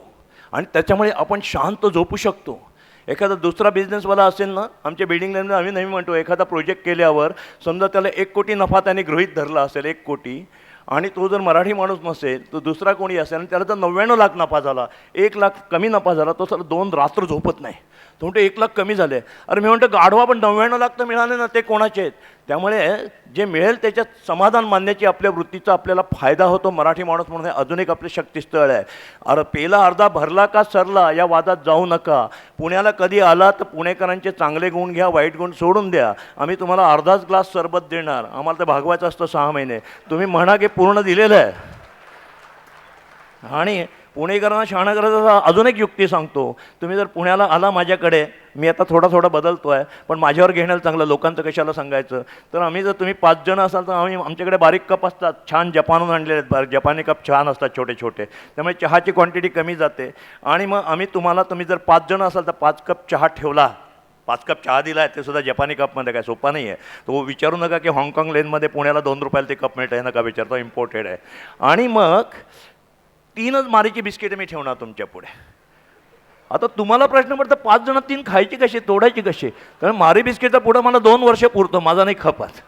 आणि त्याच्यामुळे आपण शांत झोपू शकतो. एखादा दुसरा बिझनेसवाला असेल ना, आमच्या बिल्डिंग लाईनमध्ये आम्ही नेहमी म्हणतो, एखादा प्रोजेक्ट केल्यावर समजा त्याला 1 कोटी नफा त्याने गृहीत धरला असेल, 1 कोटी, आणि तो जर मराठी माणूस नसेल तो दुसरा कोणी असेल आणि त्याला जर 99 लाख नफा झाला, 1 लाख कमी नफा झाला, तो सर 2 रात्र झोपत नाही. तो म्हणतो 1 लाख कमी झाले. अरे मी म्हणतो गाढवा, पण 99 लाख तर मिळाले ना, ते कोणाचे आहेत? त्यामुळे जे मिळेल त्याच्यात समाधान मानण्याची आपल्या वृत्तीचा आपल्याला फायदा होतो. मराठी माणूस म्हणून हे अजून एक आपले शक्तिस्थळ आहे. अरे पेला अर्धा भरला का सरला या वादात जाऊ नका. पुण्याला कधी आला तर पुणेकरांचे चांगले गुण घ्या, वाईट गुण सोडून द्या. आम्ही तुम्हाला अर्धाच ग्लास सरबत देणार. आम्हाला ते भागवायचं असतं 6 महिने. तुम्ही म्हणा की पूर्ण दिलेलं आहे. आणि पुणेकरांना शहाणा करायचा अजून एक युक्ती सांगतो. तुम्ही जर पुण्याला आला माझ्याकडे, मी आता थोडा बदलतो आहे, पण माझ्यावर घेण्याला चांगलं, लोकांचं कशाला सांगायचं. तर आम्ही जर तुम्ही 5 जण असाल तर आमच्याकडे बारीक कप असतात, छान जपानहून आणलेले आहेत. जपानी कप छान असतात, छोटे छोटे, त्यामुळे चहाची क्वांटिटी कमी जाते. आणि मग आम्ही तुम्ही जर 5 जण असाल तर 5 कप चहा ठेवला, 5 कप चहा दिला आहे, ते सुद्धा जपानी कपमध्ये. काय सोपा नाही आहे तो. विचारू नका की हाँगकाँग लेनमध्ये पुण्याला 2 रुपयाला ते कप मिळतं, हे नका विचारतो, इम्पोर्टेड आहे. आणि मग 3च मारीची बिस्किटं मी ठेवणार तुमच्या पुढे. आता तुम्हाला प्रश्न पडतो 5 जण 3 खायची कशी, तोडायची कशी? कारण मारी बिस्किटचा पुढं मला 2 वर्ष पुरतो, माझा नाही खपत.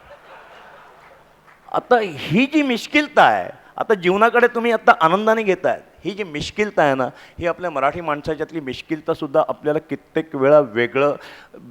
आता ही जी मिश्किलता आहे, आता जीवनाकडे तुम्ही आता आनंदाने घेतायत, ही जी मिश्किलता आहे ना, ही आपल्या मराठी माणसाच्यातली मिश्किलतासुद्धा आपल्याला कित्येक वेळा वेगळं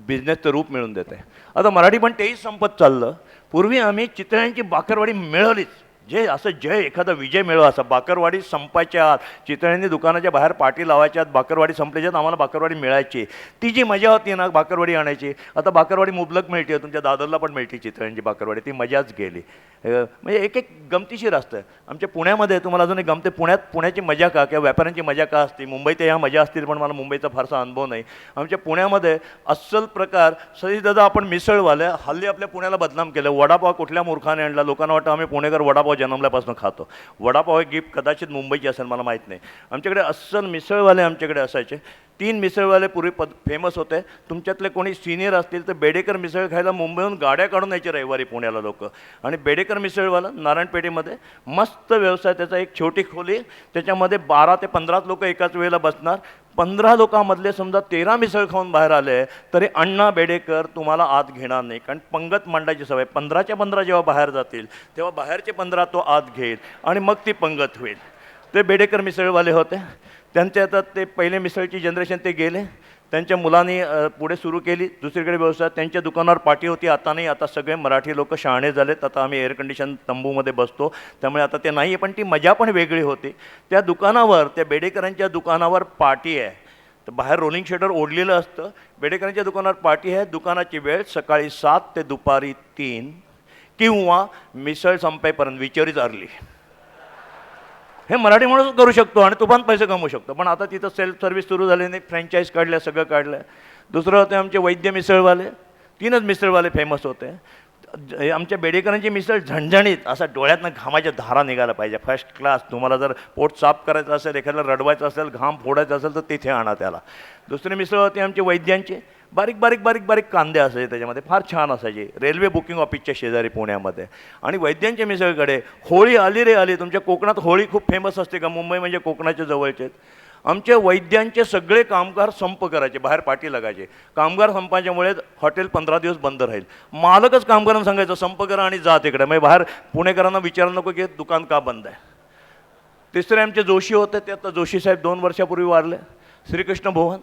बिझनेसचं रूप मिळून देते. आता मराठी पण तेही संपत चाललं. पूर्वी आम्ही चितळ्यांची बाकरवाडी मिळवलीच, जे असं जय एखादा विजय मिळवा असा. बाकरवाडी संपायच्या आत, चितळ्यांनी दुकानाच्या बाहेर पाटी लावायच्या आत बाकरवाडी संपल्याच्यात आम्हाला बाकरवाडी मिळायची. ती जी मजा होती ना बाकरवाडी आणायची, आता बाकरवाडी मुबलक मिळते, तुमच्या दादरला पण मिळते चितळ्यांची बाकरवाडी, ती मजाच गेली. म्हणजे एक एक गमतीशीर असतं. आमच्या पुण्यामध्ये तुम्हाला अजून एक गमते, पुण्याची मजा का किंवा व्यापाऱ्यांची मजा का असते, मुंबईत ह्या मजा असतील पण मला मुंबईचा फारसा अनुभव नाही. आमच्या पुण्यामध्ये अस्सल प्रकार सतीशदादा, आपण मिसळवाले हल्ली आपल्या पुण्याला बदनाम केलं. वडापाव कुठल्या मूर्खाने आणला, लोकांना वाटतं आम्ही पुणेकर वडापाव जन्मल्यापासून खातो. वडापाव हे गिफ्ट कदाचित मुंबईची असेल, मला माहीत नाही. आमच्याकडे अस्सल मिसळवाले आमच्याकडे असायचे. 3 मिसळवाले पूर्वी फेमस होते. तुमच्यातले कोणी सिनियर असतील तर बेडेकर मिसळ खायला मुंबईहून गाड्या काढून यायचे रविवारी पुण्याला लोक. आणि बेडेकर मिसळवाला नारायणपेठेमध्ये मस्त व्यवसाय त्याचा. एक छोटी खोली, त्याच्यामध्ये 12 ते 15 लोक एकाच वेळेला बसणार. 15 लोकांमधले समजा 13 मिसळ खाऊन बाहेर आले तरी अण्णा बेडेकर तुम्हाला आत घेणार नाही, कारण पंगत मांडायची सवय. 15च्या 15 जेव्हा बाहेर जातील तेव्हा बाहेरचे 15 तो आत घेईल आणि मग ती पंगत होईल. ते बेडेकर मिसळवाले होते. त्यांचे आता ते पहिले मिसळची जनरेशन ते गेले. त्यांच्या मुलांनी पुढे सुरू केली दुसरीकडे व्यवसाय. त्यांच्या दुकानावर पाठी होती, आता नाही. आता सगळे मराठी लोक शहाणे झालेत. आता आम्ही एअर कंडिशन तंबूमध्ये बसतो, त्यामुळे आता ते नाही आहे. पण ती मजा पण वेगळी होती. त्या दुकानावर, त्या बेडेकरांच्या दुकानावर पार्टी आहे, तर बाहेर रोलिंग शटर ओढलेलं असतं. बेडेकरांच्या दुकानावर पार्टी आहे. दुकानाची वेळ सकाळी 7 ते दुपारी 3 किंवा मिसळ संपेपर्यंत, विचरीच अर्ली. हे मराठी माणूस करू शकतो आणि तुफान पैसे कमवू शकतो. पण आता तिथं सेल्फ सर्व्हिस सुरू झाली नाही, फ्रँचाईज काढल्या, सगळं काढलं. दुसरं होते आमचे वैद्य मिसळवाले. 3च मिसळवाले फेमस होते. आमच्या बेडेकरांची मिसळ झणझणीत, असा डोळ्यातनं घामाच्या धारा निघायला पाहिजे, फर्स्ट क्लास. तुम्हाला जर पोट साफ करायचं असेल, एखाद्याला रडवायचं असेल, घाम फोडायचा असेल तर तिथे आणा त्याला. दुसरी मिसळ होती आमचे वैद्यांचे. बारीक बारीक बारीक बारीक कांदे असायचे त्याच्यामध्ये, फार छान असायचे. रेल्वे बुकिंग ऑफिसच्या शेजारी पुण्यामध्ये. आणि वैद्यांच्या मिसळकडे होळी आली रे आली. तुमच्या कोकणात होळी खूप फेमस असते का? मुंबई म्हणजे कोकणाच्या जवळचे. आमच्या वैद्यांचे सगळे कामगार संप करायचे, बाहेर पाठी लागायचे. कामगार संपाच्यामुळे हॉटेल 15 दिवस बंद राहील. मालकच कामगारांना सांगायचं संप करा आणि जा तिकडे. म्हणजे बाहेर पुणेकरांना विचारायला नको की दुकान का बंद आहे. तिसरे आमचे जोशी होते, ते आता जोशी साहेब 2 वर्षापूर्वी वारले. श्रीकृष्ण भुवन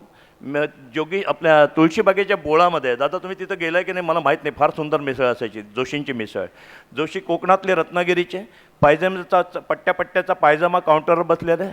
जोगी आपल्या तुळशीबागेच्या बोळामध्ये. दादा तुम्ही तिथं गेलाय की नाही मला माहीत नाही, फार सुंदर मिसळ असायची जोशींची मिसळ. जोशी कोकणातले रत्नागिरीचे. पायजमाचा पट्ट्या पट्ट्याचा पायजमा काउंटरवर बसलेला,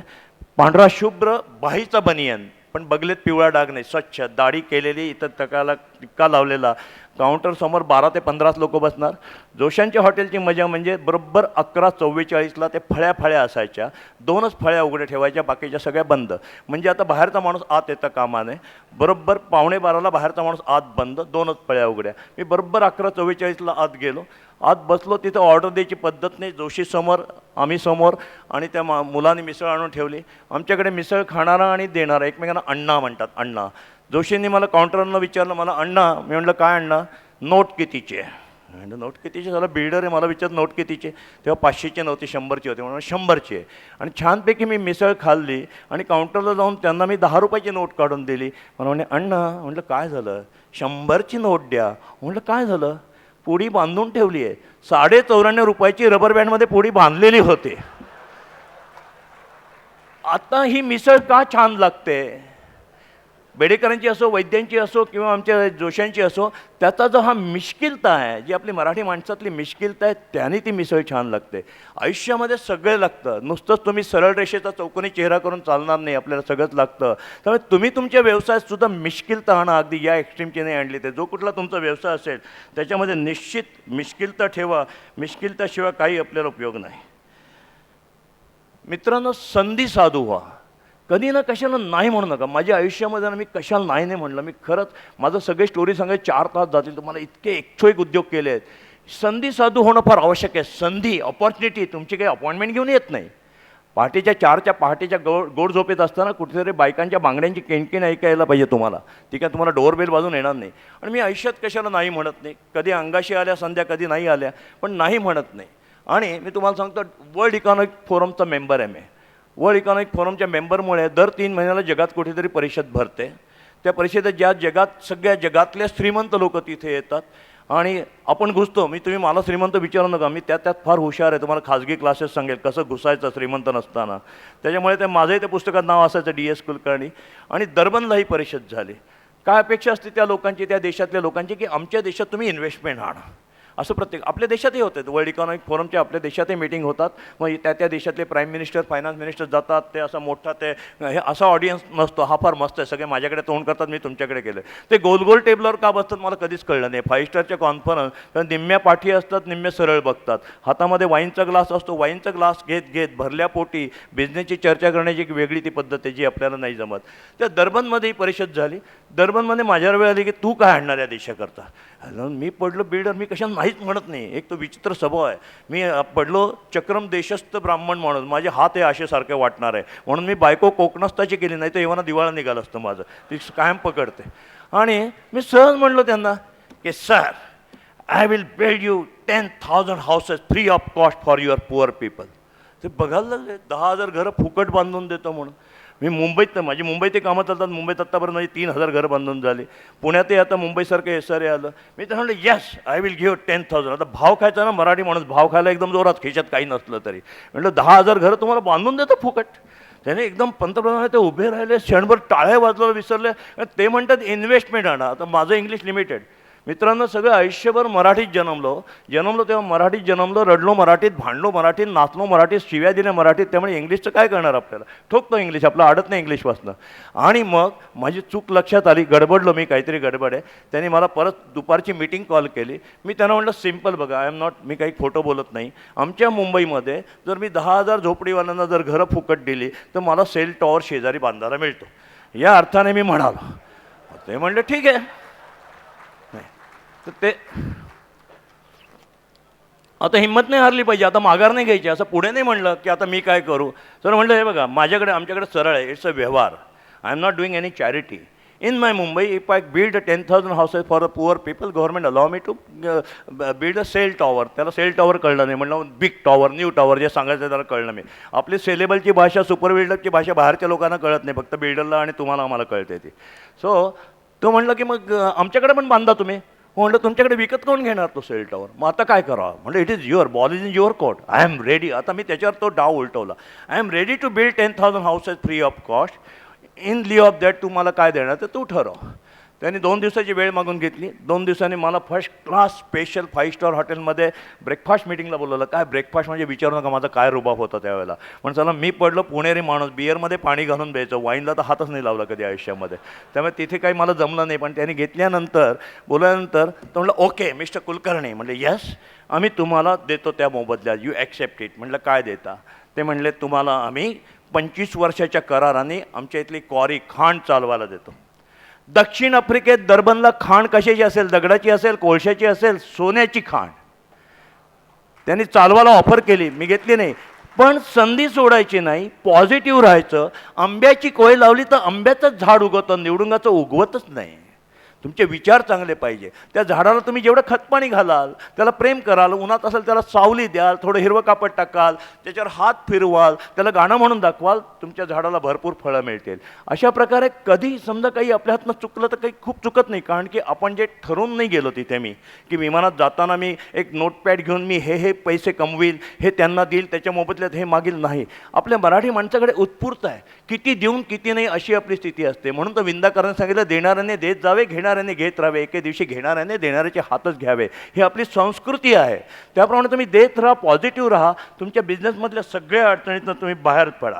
पांढरा शुभ्र बाहीचा बनियन, पण बगलेत पिवळा डाग नाही, स्वच्छ दाढी केलेली, इथं टकाला टिक्का लावलेला. काउंटरसमोर 12 ते 15 लोक बसणार. जोशांच्या हॉटेलची मजा म्हणजे बरोबर 11:44ला ते फळ्या असायच्या. 2च फळ्या उघड्या ठेवायच्या, बाकीच्या सगळ्या बंद. म्हणजे आता बाहेरचा माणूस आत येता कामा नये. बरोबर 11:15ला बाहेरचा माणूस आत बंद, 2च फळ्या उघड्या. मी बरोबर 11:44ला आत गेलो. आत बसलो. तिथं ऑर्डर द्यायची पद्धत नाही. जोशी समोर, आम्ही समोर, आणि त्या मुलांनी मिसळ आणून ठेवली. आमच्याकडे मिसळ खाणारा आणि देणारा एकमेकांना अण्णा म्हणतात, अण्णा. जोशींनी मला काउंटरनं विचारलं, मला अण्णा. मी म्हटलं काय अण्णा? नोट कितीचे? म्हणजे नोट कितीचे? झालं बिल्डर आहे, मला विचारत नोट कितीचे? तेव्हा 500ची नव्हती, 100ची होती. म्हणून 100ची आहे. आणि छानपैकी मी मिसळ खाल्ली आणि काउंटरला जाऊन त्यांना मी 10 रुपयाची नोट काढून दिली. मला म्हणे अण्णा. म्हटलं काय झालं? 100ची नोट द्या. म्हटलं काय झालं? पुडी बांधून ठेवली आहे. 94.5 रुपयाची रबर बँडमध्ये पुडी बांधलेली होती. आता ही मिसळ का छान लागते? बेडेकरांची असो, वैद्यांची असो किंवा आमच्या जोशांची असो, त्याचा जो हा मिश्किलता आहे, जी आपली मराठी माणसातली मिश्किलता आहे, त्याने ती मिसळ छान लागते. आयुष्यामध्ये सगळं लागतं. नुसतंच तुम्ही सरळ रेषेचा चौकोनी चेहरा करून चालणार नाही, आपल्याला सगळंच लागतं. त्यामुळे तुम्ही तुमच्या व्यवसायात सुद्धा मिश्किलता आणा. अगदी या एक्स्ट्रीमची नाही आणली. ते जो कुठला तुमचा व्यवसाय असेल त्याच्यामध्ये निश्चित मिश्किलता ठेवा. मिश्किलताशिवाय काही आपल्याला उपयोग नाही. मित्रांनो, संधी साधू व्हा. कधी ना कशाला नाही म्हणू नका. माझ्या आयुष्यामध्ये ना मी कशाला नाही म्हणलं. मी खरंच माझं सगळे स्टोरी सांगायचे 4 तास जातील. तुम्हाला इतके एक उद्योग केले आहेत. संधी साधू होणं फार आवश्यक आहे. संधी, ऑपॉर्च्युनिटी. तुमची काही अपॉइंटमेंट घेऊन येत नाही. पहाटेच्या 4च्या पहाटेच्या गोड झोपेत असताना कुठेतरी बायकांच्या बांगड्यांची किणकिण ऐकायला पाहिजे तुम्हाला. ती काय तुम्हाला डोअरबेल वाजून येणार नाही. आणि मी आयुष्यात कशाला नाही म्हणत नाही. कधी अंगाशी आल्या संध्या, कधी नाही आल्या, पण नाही म्हणत नाही. आणि मी तुम्हाला सांगतो, वर्ल्ड इकॉनॉमिक फोरमचा मेंबर आहे मी. वर्ल्ड इकॉनॉमिक फोरमच्या मेंबरमुळे दर 3 महिन्याला जगात कुठेतरी परिषद भरते. त्या परिषदेत ज्या जगात सगळ्या जगातले श्रीमंत लोक तिथे येतात आणि आपण घुसतो. तुम्ही मला श्रीमंत विचारू नका, मी त्यात फार हुशार आहे, तुम्हाला खाजगी क्लासेस सांगेल कसं घुसायचं श्रीमंत नसताना. त्याच्यामुळे ते माझंही त्या पुस्तकात नाव असायचं DS कुलकर्णी. आणि दरबनला ही परिषद झाली. काय अपेक्षा असते त्या लोकांची, त्या देशातल्या लोकांची, की आमच्या देशात तुम्ही इन्व्हेस्टमेंट आणा. असं प्रत्येक आपल्या देशातही होतं. वर्ल्ड इकॉनॉमिक फोरमच्या आपल्या देशातही मीटिंग होतात. मग त्या देशातले प्राईम मिनिस्टर, फायनान्स मिनिस्टर जातात. ते असा मोठा ते हे असा ऑडियन्स नसतो. हा फार मस्त आहे, सगळे माझ्याकडे तोंड करतात, मी तुमच्याकडे केलं. ते गोल गोल टेबलवर का बसतात मला कधीच कळलं नाही. 5 स्टारच्या कॉन्फरन्स निम्म्या पाठी असतात, निम्म्या सरळ बघतात. हातामध्ये वाईनचा ग्लास असतो, वाईनचा ग्लास घेत घेत भरल्या पोटी बिझनेसची चर्चा करण्याची एक वेगळी ती पद्धत आहे जी आपल्याला नाही जमत. त्या दरबनमध्ये ही परिषद झाली. दरबनमध्ये माझ्यावर वेळ आली की तू काय आणणार या देशाकरता. मी पडलो बिल्डर, मी कशाला नाहीच म्हणत नाही. एक तो विचित्र स्वभाव आहे. मी पडलो चक्रम देशस्थ ब्राह्मण माणूस, माझे हात हे आशेसारखे वाटणार आहे म्हणून मी बायको कोकणस्थाची केली, नाही तर एव्हाना दिवाळा निघालं असतं माझं. ती कायम पकडते. आणि मी सहज म्हणलो त्यांना की sir, I will build you 10,000 houses free of cost for your poor people. ते बघायला लागले 10,000 घरं फुकट बांधून देतो म्हणून. मी मुंबईत, माझी मुंबईत कामं चालतात. मुंबईत आत्तापर्यंत माझी 3,000 घरं बांधून झाली. पुण्यातही आता मुंबईसारखं SRA आलं. मी तर म्हणलं येस, आय विल गिव्ह 10,000. आता भाव खायचा ना, मराठी माणूस भाव खायला एकदम जोरात, खिशात काही नसलं तरी. म्हटलं 10,000 घरं तुम्हाला बांधून देतो फुकट. त्याने एकदम पंतप्रधान ते उभे राहिले, क्षणभर टाळ्या वाजवायला विसरले. ते म्हणतात इन्व्हेस्टमेंट आणा. आता माझं इंग्लिश लिमिटेड. मित्रांनो, सगळं आयुष्यभर मराठीत जन्मलो तेव्हा मराठीत जन्मलो, रडलो मराठीत, भांडलो मराठीत, नाचलो मराठीत, शिव्या दिल्या मराठीत. त्यामुळे इंग्लिशचं काय करणार आपल्याला, ठोकतो इंग्लिश, आपलं अडत नाही इंग्लिशपासनं. आणि मग माझी चूक लक्षात आली, गडबडलो मी, काहीतरी गडबड आहे. त्यांनी मला परत दुपारची मीटिंग कॉल केली. मी त्यांना म्हटलं सिम्पल बघा, आय एम नॉट, मी काही खोटं बोलत नाही. आमच्या मुंबईमध्ये जर मी 10,000 झोपडीवाल्यांना जर घरं फुकट दिली तर मला सेल टॉवर शेजारी बांधायला मिळतो. या अर्थाने मी म्हणालो. ते म्हणले ठीक आहे. तर ते आता हिंमत नाही हारली पाहिजे, आता माघार नाही घ्यायची. असं पुढे नाही म्हणलं की आता मी काय करू. तर म्हणलं हे बघा, आमच्याकडे सरळ आहे, इट्स अ व्यवहार. I am not doing any charity. In my Mumbai, if I build 10,000 houses for a poor people, government allow me to build a cell tower. त्याला सेल टॉवर कळलं नाही. म्हणलं बिग टॉवर, न्यू टॉवर, जे सांगायचं त्याला कळलं नाही. आपली सेलेबलची भाषा, सुपर बिल्डरची भाषा बाहेरच्या लोकांना कळत नाही, फक्त बिल्डरला आणि तुम्हाला आम्हाला कळते ती. सो तो म्हणलं की मग आमच्याकडे पण बांधा तुम्ही. म्हटलं तुमच्याकडे विकत कोण घेणार तो सेल टॉवर, मग आता काय करावं. म्हटलं it is your ball, is in your court, I am ready. आता मी त्याच्यावर तो डाव उलटवला. I am ready to build 10,000 houses free of cost. In lieu of that तुम्हाला काय देणार तर तू ठरव. त्यांनी 2 दिवसाची वेळ मागून घेतली. 2 दिवसांनी मला फर्स्ट क्लास स्पेशल 5 स्टार हॉटेलमध्ये ब्रेकफास्ट मीटिंगला बोलवलं. काय ब्रेकफास्ट म्हणजे विचारू नका माझा काय रुबाब होता त्यावेळेला. पण चला, मी पडलो पुणेरी माणूस, बिअरमध्ये पाणी घालून द्यायचं, वाईनला तर हातच नाही लावला कधी आयुष्यामध्ये. त्यामुळे तिथे काही मला जमलं नाही. पण त्यांनी घेतल्यानंतर, बोलल्यानंतर तो म्हटलं ओके मिस्टर कुलकर्णी. म्हटलं येस, आम्ही तुम्हाला देतो त्या मोबदल्यात, यू ॲक्सेप्ट इट. म्हटलं काय देता. ते म्हणले तुम्हाला आम्ही 25 वर्षाच्या कराराने आमच्या इथली क्वारी, खाण चालवायला देतो. दक्षिण आफ्रिकेत दरबनला खाण कशाची असेल, दगडाची असेल, कोळशाची असेल, सोन्याची खाण त्यांनी चालवायला ऑफर केली. मी घेतली नाही. पण संधी सोडायची नाही, पॉझिटिव्ह राहायचं. आंब्याची कोय लावली तर आंब्याचंच झाड उगवतं, निवडुंगाचं उगवतच नाही. तुमचे विचार चांगले पाहिजे. त्या झाडाला तुम्ही जेवढं खतपाणी घालाल, त्याला प्रेम कराल, उन्हात असेल त्याला सावली द्याल, थोडं हिरवं कापड टाकाल, त्याच्यावर हात फिरवाल, त्याला गाणं म्हणून दाखवाल, तुमच्या झाडाला भरपूर फळं मिळतील. अशा प्रकारे कधी समजा काही आपल्या हातनं चुकलं तर काही खूप चुकत नाही. कारण की आपण जे ठरवून नाही गेलो तिथे, मी की विमानात जाताना मी एक नोटपॅड घेऊन मी हे पैसे कमवील, हे त्यांना देईल, त्याच्या मोबदल्यात हे मागील, नाही. आपल्या मराठी माणसाकडे उत्स्फूर्त आहे, किती देऊन किती नाही अशी आपली स्थिती असते. म्हणून तर विंदाकरांनी सांगितलं, देणाऱ्याने देत जावे, घेणाऱ्याने घेत राहावे, एके दिवशी घेणाऱ्याने देणाऱ्याचे हातच घ्यावे. ही आपली संस्कृती आहे. त्याप्रमाणे तुम्ही देत राहा, पॉझिटिव्ह राहा. तुमच्या बिझनेसमधल्या सगळ्या अडचणीतून तुम्ही बाहेर पडा.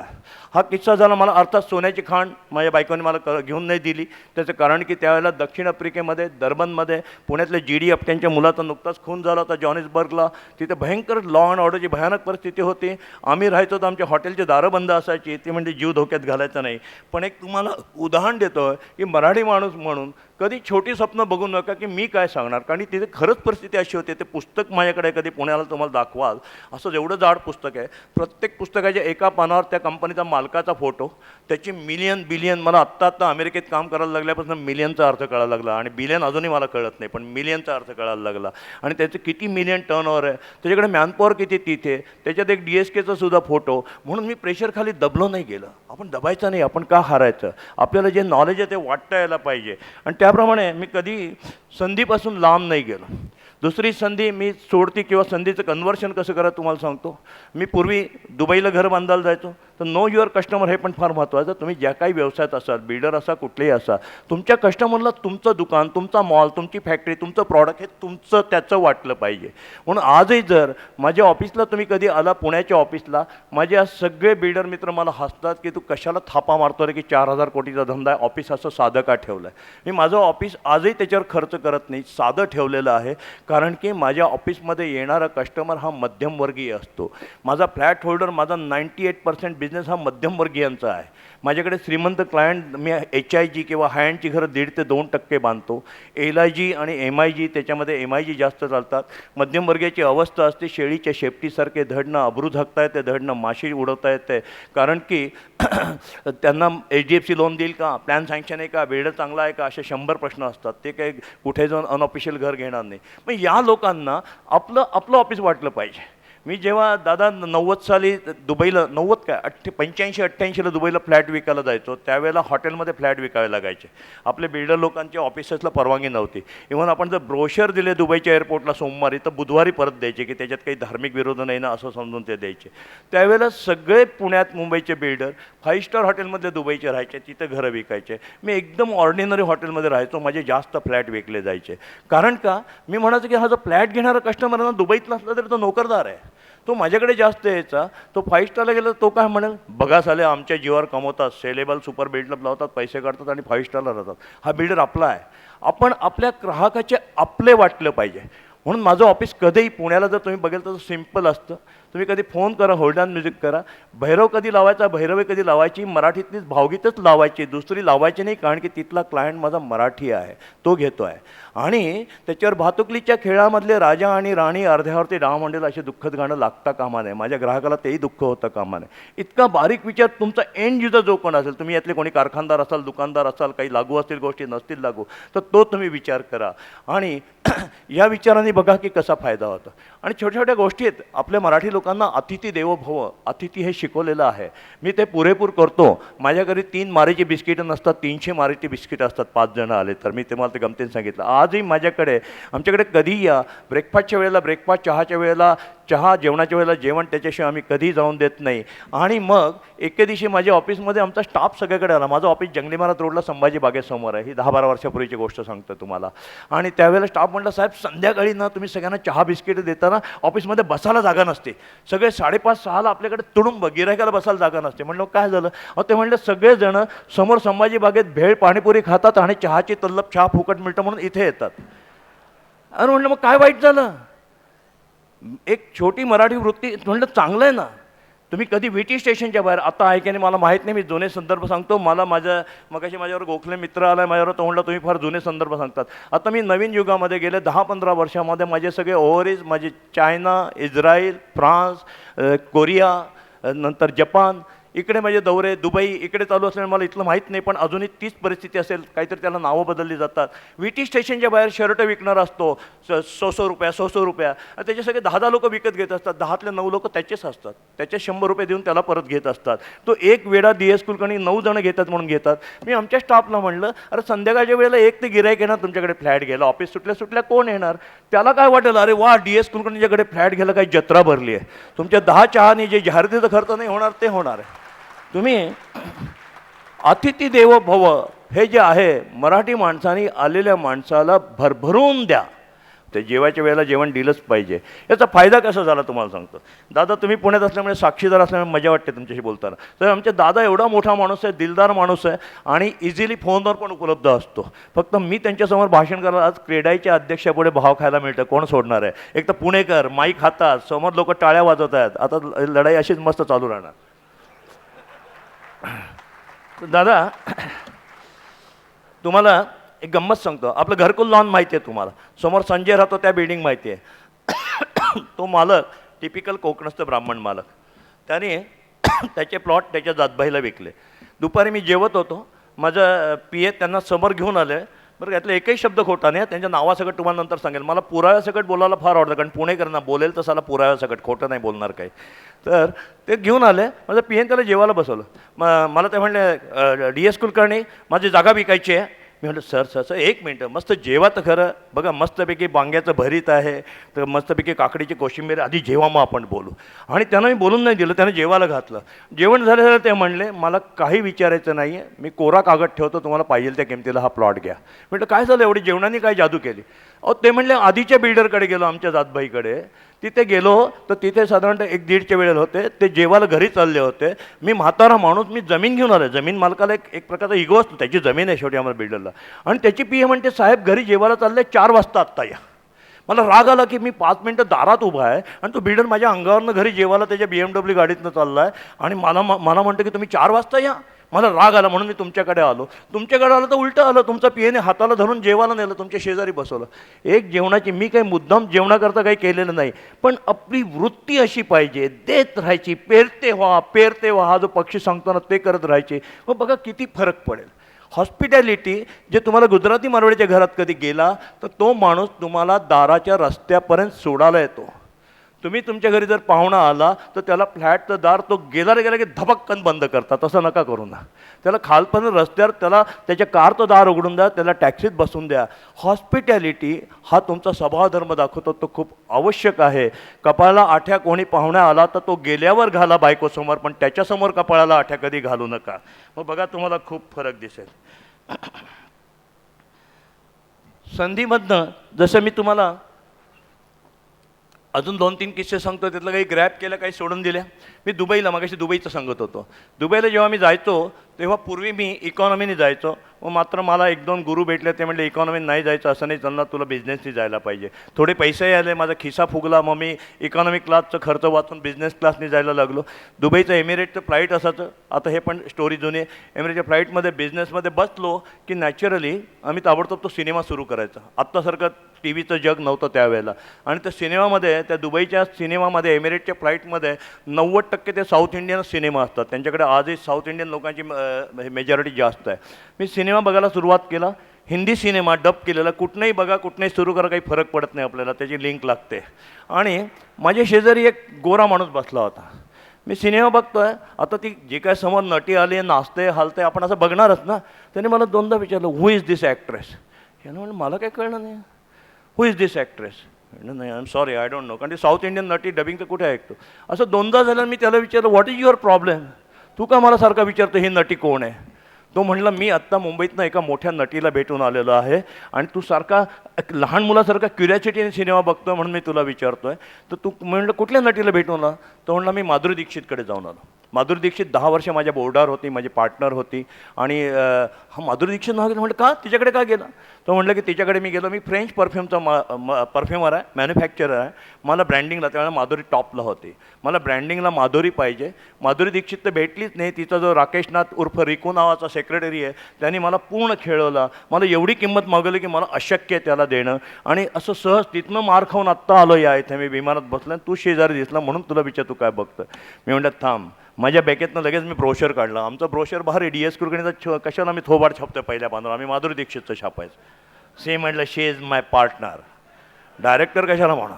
हा किस्सा झाला मला. अर्थात सोन्याची खाण माझ्या बायकोने मला घेऊन नाही दिली. त्याचं कारण की त्यावेळेला दक्षिण आफ्रिकेमध्ये, दरबनमध्ये, पुण्यातल्या GDF त्यांच्या मुलाचा नुकताच खून झाला होता जॉनिसबर्गला. तिथे भयंकर लॉ अँड ऑर्डरची भयानक परिस्थिती होती. आम्ही राहायचो तर आमच्या हॉटेलची दारं बंद असायची. ती म्हणजे जीव धोक्यात घालायचं नाही. पण एक तुम्हाला उदाहरण देतो की मराठी माणूस म्हणून कधी छोटी स्वप्न बघू नका की मी काय सांगणार, कारण तिथे खरंच परिस्थिती अशी होती. ते पुस्तक माझ्याकडे कधी पुण्याला तुम्हाला दाखवाल असं जेवढं जाड पुस्तक आहे, प्रत्येक पुस्तकाच्या एका पानावर त्या कंपनीचा मालकाचा फोटो, त्याची मिलियन बिलियन, मला आत्ता अमेरिकेत काम करायला लागल्यापासून मिलियनचा अर्थ कळायला लागला, आणि बिलियन अजूनही मला कळत नाही, पण मिलियनचा अर्थ कळायला लागला. आणि त्याचं किती मिलियन टर्नओव्हर आहे, त्याच्याकडे मॅनपॉवर किती तिथे, त्याच्यात एक DSKचा सुद्धा फोटो. म्हणून मी प्रेशर खाली दबलो नाही गेलं. आपण दबायचं नाही, आपण का हारायचं? आपल्याला जे नॉलेज आहे ते वाटता यायला पाहिजे. आणि त्याप्रमाणे मी कधी संधीपासून लांब नाही गेलो. दुसरी संधी मी सोडती किंवा संधीचं कन्व्हर्शन कसं करा तुम्हाला सांगतो. मी पूर्वी दुबईला घर बांधायला जायचो, तर नो युअर कस्टमर हे पण फार महत्त्वाचं. तुम्ही ज्या काही व्यवसायात असाल, बिल्डर असा कुठलेही असा, तुमच्या कस्टमरला तुमचं दुकान, तुमचा मॉल, तुमची फॅक्टरी, तुमचं प्रॉडक्ट हे तुमचं त्याचं वाटलं पाहिजे. म्हणून आजही जर माझ्या ऑफिसला तुम्ही कधी आला, पुण्याच्या ऑफिसला, माझे आज सगळे बिल्डर मित्र मला हसतात की तू कशाला थापा मारतो रे की 4,000 कोटीचा धंदा आहे, ऑफिस असं साधं का ठेवलं आहे. मी माझं ऑफिस आजही त्याच्यावर खर्च करत नाही, साधं ठेवलेलं आहे. कारण की माझ्या ऑफिसमध्ये येणारा कस्टमर हा मध्यमवर्गीय असतो. माझा फ्लॅट होल्डर, माझा 98% बिझनेस हा मध्यमवर्गीयांचा आहे. माझ्याकडे श्रीमंत क्लायंट, मी HIG किंवा हाय-एंडची घरं 1.5 ते 2% बांधतो. LIG आणि MIG, त्याच्यामध्ये MIG जास्त चालतात. मध्यमवर्गीयाची अवस्था असते शेळीच्या शेपटीसारखे, धडनं अब्रू झाकता येते, धडनं माशी उडवता येते. कारण की त्यांना HDFC लोन देईल का, प्लॅन सँक्शन आहे का, बिल्डर चांगला आहे का, असे 100 प्रश्न असतात. ते काही कुठे जाऊन अनऑफिशियल घर घेणार नाही. मग या लोकांना आपलं ऑफिस वाटलं पाहिजे. मी जेव्हा दादा 90 साली दुबईला, 90 काय 85-88ला दुबईला फ्लॅट विकायला जायचो, त्यावेळेला हॉटेलमध्ये फ्लॅट विकायला लागायचे. आपले बिल्डर लोकांच्या ऑफिसेसला परवानगी नव्हती. इव्हन आपण जर ब्रोशर दिले दुबईच्या एअरपोर्टला सोमवारी, तर बुधवारी परत द्यायचे की त्याच्यात काही धार्मिक विरोध नाही ना असं समजून ते द्यायचे. त्यावेळेला सगळे पुण्यात मुंबईचे बिल्डर 5 स्टार हॉटेलमध्ये दुबईचे राहायचे, तिथं घरं विकायचे. मी एकदम ऑर्डिनरी हॉटेलमध्ये राहायचो, माझे जास्त फ्लॅट विकले जायचे. कारण का, मी म्हणायचो की हा जो फ्लॅट घेणारा कस्टमर आहे ना, दुबईत नसला तरी तो नोकरदार आहे. तो माझ्याकडे जास्त यायचा. तो 5 स्टारला गेला तो काय म्हणेल, बघा साले आमच्या जीवावर कमवतात, सेलेबल सुपर बिल्डअप लावतात, पैसे काढतात आणि 5 स्टारला राहतात. हा बिल्डर आपला आहे. आपण आपल्या ग्राहकाचे आपले वाटलं पाहिजे. म्हणून माझं ऑफिस कधीही पुण्याला जर तुम्ही बघेल तर सिम्पल असतं. तुम्ही कधी फोन करा, होल्ड ऑन म्युझिक करा. भैरव कधी लावायचा, भैरवे कधी लावायची, मराठीतलीच भावगीतच लावायची, दुसरी लावायची नाही. कारण की तिथला क्लायंट माझा मराठी आहे, तो घेतो आहे. आणि त्याच्यावर भातुकलीच्या खेळामधले राजा आणि राणी अर्ध्यावरती डाव मांडेल असे दुःखद गाणं लागता कामा नये. माझ्या ग्राहकाला तेही दुःख होतं कामा नये. इतका बारीक विचार तुमचा एंड युजर जो कोण असेल, तुम्ही यातले कोणी कारखानदार असाल, दुकानदार असाल, काही लागू असतील गोष्टी, नसतील लागू, तर तो तुम्ही विचार करा. आणि या विचाराने बघा की कसा फायदा होतो. आणि छोट्या छोट्या गोष्टी आहेत. आपल्या मराठी लोकांना अतिथी देवो भव, अतिथी हे शिकवलेलं आहे. मी ते पुरेपूर करतो. माझ्या घरी 3 मारीची बिस्किटं नसतात, 300 मारीची बिस्किटं असतात 5 जण आले तर. मी तुम्हाला ते गमतीने सांगितलं. आजही माझ्याकडे, आमच्याकडे कधीही या, ब्रेकफास्टच्या वेळेला ब्रेकफास्ट, चहाच्या वेळेला चहा, जेवणाच्या वेळेला जेवण, त्याच्याशिवाय आम्ही कधीही जाऊन देत नाही. आणि मग एके दिवशी माझ्या ऑफिसमध्ये आमचा स्टाफ सगळीकडे आला. माझं ऑफिस जंगली महाराज रोडला संभाजी बागेसमोर आहे. ही 10-12 वर्षापूर्वीची गोष्ट सांगतो तुम्हाला. आणि त्यावेळेला स्टाफ म्हटलं, साहेब संध्याकाळी ना तुम्ही सगळ्यांना चहा बिस्किटं देताना ऑफिसमध्ये बसायला जागा नसते. सगळे 5:30-6ला आपल्याकडे तुडुंब, गिरायकाला बसायला जागा नसते. म्हणलं काय झालं? ते म्हणलं सगळेजण समोर संभाजी बागेत भेळ पाणीपुरी खातात आणि चहाची तल्लप, चहा फुकट मिळतं म्हणून इथे येतात. अरे म्हटलं मग काय वाईट झालं? एक छोटी मराठी वृत्ती. म्हणलं चांगलं आहे ना. तुम्ही कधी VT स्टेशनच्या बाहेर, आता आहे की नाही मला माहीत नाही, मी जुने संदर्भ सांगतो. मला मगाशी माझ्यावर गोखले मित्र आला माझ्यावर, तो म्हणला तुम्ही फार जुने संदर्भ सांगतात. आता मी नवीन युगामध्ये गेले 10-15 वर्षामध्ये माझे सगळे ओव्हरीज, माझे चायना, इस्रायल, फ्रान्स, कोरिया, नंतर जपान, इकडे माझे दौरे, दुबई इकडे चालू असल्यामुळे मला इथलं माहीत नाही. पण अजूनही तीच परिस्थिती असेल, काहीतरी त्याला नावं बदलली जातात. VT स्टेशनच्या बाहेर शर्ट विकणार असतो, 100 रुपया. आणि त्याचे सगळे 10 लोक विकत घेत असतात. 10तले 9 लोक त्याचेच असतात. त्याचे 100 रुपये देऊन त्याला परत घेत असतात. तो एक वेळा DS कुलकर्णी 9 जण घेतात म्हणून घेतात. मी आमच्या स्टाफला म्हणलं, अरे संध्याकाळच्या वेळेला एक ते गिरायक येणार तुमच्याकडे फ्लॅट घ्यायला, ऑफिस सुटल्या कोण येणार? त्याला काय वाटेल, अरे वा DS कुलकर्णीच्याकडे फ्लॅट घ्यायला काही जत्रा भरली आहे. तुमच्या 10 चहाने जे जाहिरातीचा खर्च नाही होणार ते होणार आहे. तुम्ही अतिथी देवो भव हे जे आहे, मराठी माणसाने आलेल्या माणसाला भरभरून द्या. ते जेवायच्या वेळेला जेवण दिलंच पाहिजे. याचा फायदा कसा झाला तुम्हाला सांगतो. दादा तुम्ही पुण्यात असल्यामुळे, साक्षीदार असल्यामुळे मजा वाटते तुमच्याशी बोलताना. तर आमचे दादा एवढा मोठा माणूस आहे, दिलदार माणूस आहे आणि इझिली फोनवर पण उपलब्ध असतो. फक्त मी त्यांच्यासमोर भाषण करायला, आज क्रेडाईच्या अध्यक्षापुढे भाव खायला मिळतं, कोण सोडणार आहे? एक तर पुणेकर माईक हातात, समोर लोक टाळ्या वाजवत आहेत. आता लढाई अशीच मस्त चालू राहणार. दादा तुम्हाला एक गंमत सांगतो. आपलं घरकुल लॉन माहिती आहे तुम्हाला, समोर संजय राहतो त्या बिल्डिंग माहिती आहे. तो मालक टिपिकल कोकणस्थ ब्राह्मण मालक, त्याने त्याचे प्लॉट त्याच्या जातभाईला विकले. दुपारी मी जेवत होतो, माझं पी ए त्यांना समोर घेऊन आले. बरं, यातला एकही शब्द खोटा नाही, त्यांच्या नावासकट तुम्हाला नंतर सांगेल. मला पुराव्यासकट बोलायला फार आवडतं, कारण पुणेकरांना बोलेल तसाला पुराव्यासकट, खोटं नाही बोलणार काही. तर ते घेऊन आले, माझं पी एन त्याला जेवायला बसवलं. मला ते म्हणले डी एस कुलकर्णी माझी जागा विकायची आहे. मी म्हटलं सर सर सर एक मिनटं, मस्त जेवा तर खरं. बघा मस्तपैकी वांग्याचं भरीत आहे, तर मस्तपैकी काकडीची कोशिंबीर, आधी जेवा मग आपण बोलू. आणि त्यांना मी बोलून नाही दिलं, त्यानं जेवायला घातलं. जेवण झालं ते म्हणले मला काही विचारायचं नाही आहे, मी कोरा कागद ठेवतो, तुम्हाला पाहिजे त्या किमतीला हा प्लॉट घ्या. म्हटलं काय झालं, एवढी जेवणाने काय जादू केली? अहो ते म्हणले आधीच्या बिल्डरकडे गेलो, आमच्या जातभाईकडे. तिथे गेलो तर तिथे साधारणतः 1-1:30च्या वेळेला होते, ते जेवायला घरी चालले होते. मी म्हातारा माणूस, मी जमीन घेऊन आलो. जमीन मालकाला एक प्रकारचा इगो असतो, त्याची जमीन आहे शेवटी आम्हाला बिल्डरला. आणि त्याची पी ए म्हणते साहेब घरी जेवायला चालले, 4 वाजता आत्ता या. मला राग आला की मी 5 मिनटं दारात उभा आहे आणि तो बिल्डर माझ्या अंगावरनं घरी जेवायला त्याच्या BMW गाडीतनं चालला आहे आणि मला म्हणतो की तुम्ही 4 वाजता या. मला राग आला म्हणून मी तुमच्याकडे आलो. तुमच्याकडे आलं तर उलटं आलं, तुमचा पीएने हाताला धरून जेवायला नेलं, तुमच्या शेजारी बसवलं. एक जेवणाची, मी काही मुद्दाम जेवणाकरता काही केलेलं नाही, पण आपली वृत्ती अशी पाहिजे, देत राहायची, पेरते व्हा, हा जो पक्षी सांगतो ना ते करत राहायचे. मग बघा किती फरक पडेल. हॉस्पिटॅलिटी, जे तुम्हाला गुजराती मारवाडीच्या घरात कधी गेला तर तो माणूस तुम्हाला दाराच्या रस्त्यापर्यंत सोडायला येतो. तुम्ही तुमच्या घरी जर पाहुणा आला तर त्याला फ्लॅटचं दार तो गेला की धपक्कन बंद करता, तसं नका करू ना. त्याला खालपर्यंत रस्त्यावर त्याला त्याच्या कारचं दार उघडून द्या, त्याला टॅक्सीत बसून द्या. हॉस्पिटॅलिटी हा तुमचा स्वभावधर्म दाखवतो, तो खूप आवश्यक आहे. कपाळाला आठ्या कोणी पाहुण्या आला तर तो गेल्यावर घाला बायकोसमोर, पण त्याच्यासमोर कपाळाला आठ्या कधी घालू नका. मग बघा तुम्हाला खूप फरक दिसेल. संधीमधनं जसं मी तुम्हाला अजून 2-3 किस्से सांगतो, त्यातलं काही ग्रॅब केलं, काही सोडून दिल्या. मी दुबईला, मागाशी दुबईचं सांगत होतो. दुबईला जेव्हा मी जायचो तेव्हा पूर्वी मी इकॉनॉमीने जायचो. मग मात्र मला 1-2 गुरु भेटले, ते म्हणले इकॉनॉमीने नाही जायचं, असं नाही चालणार, तुला बिझनेसनी जायला पाहिजे. थोडे पैसेही आले, माझा खिसा फुगला, मग मी इकॉनॉमी क्लासचं खर्च वाचून बिझनेस क्लासने जायला लागलो. दुबईचं एमिरेटचं फ्लाईट असायचं, आता हे पण स्टोरी जुनी आहे. एमिरेटच्या फ्लाईटमध्ये बिझनेसमध्ये बसलो की नॅचरली आम्ही ताबडतोब तो सिनेमा सुरू करायचा. आत्तासारखं टी व्हीचं जग नव्हतं त्यावेळेला. आणि त्या सिनेमामध्ये, त्या दुबईच्या सिनेमामध्ये, एमिरेटच्या फ्लाईटमध्ये 90% ते साऊथ इंडियन सिनेमा असतात. त्यांच्याकडे आजही साऊथ इंडियन लोकांची मेजॉरिटी जास्त आहे. मी सिनेमा बघायला सुरुवात केला. हिंदी सिनेमा डब केलेला, कुठनंही बघा, कुठनंही सुरू करा, काही फरक पडत नाही आपल्याला, त्याची लिंक लागते. आणि माझ्या शेजारी एक गोरा माणूस बसला होता. मी सिनेमा बघतोय, आता ती जे काय समोर नटी आली, नाचते, हालते, आपण असं बघणारच ना. त्याने मला 2दा विचारलं, हू इज दिस ॲक्ट्रेस? यानं म्हणलं मला काय कळलं नाही. Who is this actress? नाही, I am sorry, I don't know. कारण ती साऊथ इंडियन नटी डबिंग तर कुठे ऐकतो. असं 2दा झालं. मी त्याला विचारलं, व्हॉट इज युअर प्रॉब्लेम? तू का मला सारखा विचारतो ही नटी कोण आहे? तो म्हणला, मी आत्ता मुंबईतनं एका मोठ्या नटीला भेटून आलेलो आहे आणि तू सारखा लहान मुलासारखा क्युरियासिटीने सिनेमा बघतोय म्हणून मी तुला विचारतोय. तर तू म्हणलं कुठल्या नटीला भेटून आला? तो म्हणला मी माधुरी दीक्षितकडे जाऊन आलो. माधुरी दीक्षित 10 वर्ष माझ्या बोर्डावर होती, माझी पार्टनर होती. आणि हा माधुरी दीक्षित नाव गेलं. म्हटलं का, तिच्याकडे का गेला? तो म्हटलं की तिच्याकडे मी गेलो, मी फ्रेंच परफ्यूमचा परफ्युमर आहे, मॅन्युफॅक्चरर आहे. मला ब्रँडिंगला, त्यावेळेला माधुरी टॉपला होती, मला ब्रँडिंगला माधुरी पाहिजे. माधुरी दीक्षित तर भेटलीच नाही. तिचा जो राकेशनाथ उर्फ रिकू नावाचा सेक्रेटरी आहे, त्यांनी मला पूर्ण खेळवला. मला एवढी किंमत मागवली की मला अशक्य आहे त्याला देणं. आणि असं सहज तिथनं मार खाऊन आत्ता आलो या इथे. मी विमानात बसलं, तू शेजारी दिसला म्हणून तुला विचार, तू काय बघतं? मी म्हटलं थांब. माझ्या बॅकेतनं लगेच मी ब्रोशर काढलं. आमचं ब्रोशर भारी, डी एस कुलकर्णीचा कशाला मी थोबाड छापतोय पहिल्या बांधून, आम्ही माधुरी दीक्षितचं छापायचं. से म्हटलं शी इज माय पार्टनर, डायरेक्टर कशाला म्हणा.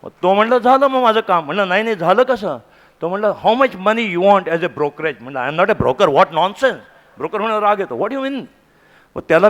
मग तो म्हटलं झालं मग माझं काम. म्हणलं नाही नाही, झालं कसं? तो म्हटलं how much money you want as a brokerage? म्हणलं I am not a broker. What nonsense? Broker म्हणून राग येतो. What you mean? मग त्याला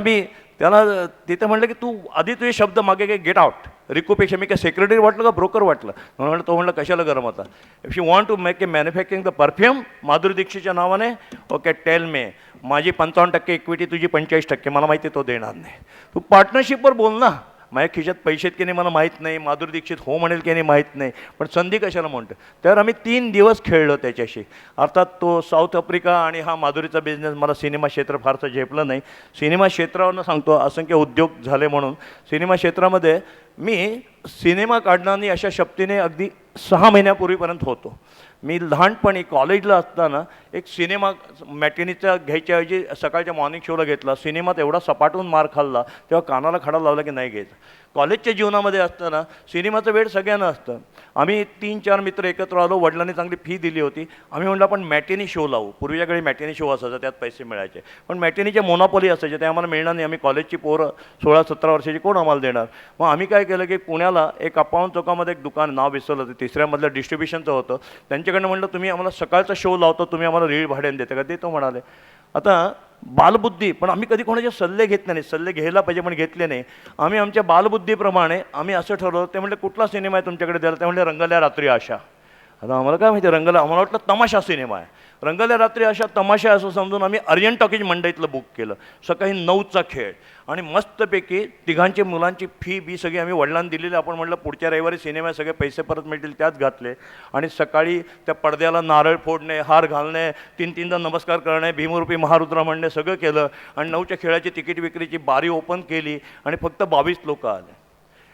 तिथे म्हटलं की तू आधी तुझे शब्द मागे काय, गेट आउट. रिकूपेक्षा मी काय सेक्रेटरी वाटलं का ब्रोकर वाटलं? म्हणलं, तो म्हणलं कशाला गरम होता? If you want to make a manufacturing the perfume Madhuri दीक्षितच्या नावाने, ओके टेल मे. माझी 55% इक्विटी, तुझी 45%. मला माहिती तो देणार नाही. तू पार्टनरशिपवर बोल ना. माझ्या खिशात पैसे आहेत की नाही मला माहीत नाही, माधुरी दीक्षित हो म्हणेल की नाही माहीत नाही, पण संधी कशाला म्हणतो. तर आम्ही 3 दिवस खेळलो त्याच्याशी. अर्थात तो साऊथ आफ्रिका आणि हा माधुरीचा बिझनेस मला सिनेमा क्षेत्र फारसं झेपलं नाही. सिनेमा क्षेत्रावरनं सांगतो, असंख्य उद्योग झाले म्हणून सिनेमा क्षेत्रामध्ये मी सिनेमा काढणारी अशा शक्तीने अगदी 6 महिन्यापूर्वीपर्यंत होतो. मी लहानपणी कॉलेजला असताना एक सिनेमा मॅटिनीचा घ्यायच्याऐवजी सकाळच्या मॉर्निंग शोला घेतला. सिनेमात एवढा सपाटून मार खाल्ला तेव्हा कानाला खडा लावला की नाही घ्यायचा. कॉलेजच्या जीवनामध्ये असताना सिनेमाचं वेळ सगळ्यांना असतं. आम्ही 3-4 मित्र एकत्र आलो. वडिलांनी चांगली फी दिली होती. आम्ही म्हटलं आपण मॅटिनी शो लावू. पूर्वीच्या काळी मॅटिनी शो असायचा, त्यात पैसे मिळायचे. पण मॅटिनीचे मोनोपॉली असायचे, ते आम्हाला मिळणार नाही. आम्ही कॉलेजची पोरं 16-17 वर्षाची, कोण आम्हाला देणार. मग आम्ही काय केलं की पुण्याला एक अप्पावन चौकामध्ये एक दुकान, नाव विसरलं होतं, तिसऱ्यामधलं डिस्ट्रीब्युशनचं होतं. त्यांच्याकडनं म्हटलं तुम्ही आम्हाला सकाळचा शो लावतो, तुम्ही आम्हाला रीळ भाड्याने देता का? देतो म्हणाले. आता बालबुद्धी, पण आम्ही कधी कोणाचे सल्ले घेतले नाही. सल्ले घ्यायला पाहिजे पण घेतले नाही. आम्ही आमच्या बालबुद्धीप्रमाणे आम्ही असं ठरवलं. ते म्हटलं कुठला सिनेमा आहे तुमच्याकडे द्यायला? ते म्हटले रंगल्या रात्री आशा. आता आम्हाला काय माहिती रंगला, आम्हाला वाटलं तमाशा सिनेमा आहे. रंगल्या रात्री अशा तमाशा असं समजून आम्ही आर्यन टॉकीज मंडईतलं बुक केलं. सकाळी 9चा खेळ आणि मस्तपैकी तिघांची मुलांची फी बी सगळी आम्ही वडिलांना दिलेली. आपण म्हटलं पुढच्या रविवारी सिनेमा सगळे पैसे परत मिळतील, त्यात घातले. आणि सकाळी त्या पडद्याला नारळ फोडणे, हार घालणे, 3-3दा नमस्कार करणे, भीमरूपी महारुद्र म्हणणे सगळं केलं. आणि 9च्या खेळाची तिकीट विक्रीची बारी ओपन केली आणि फक्त 22 लोक आले.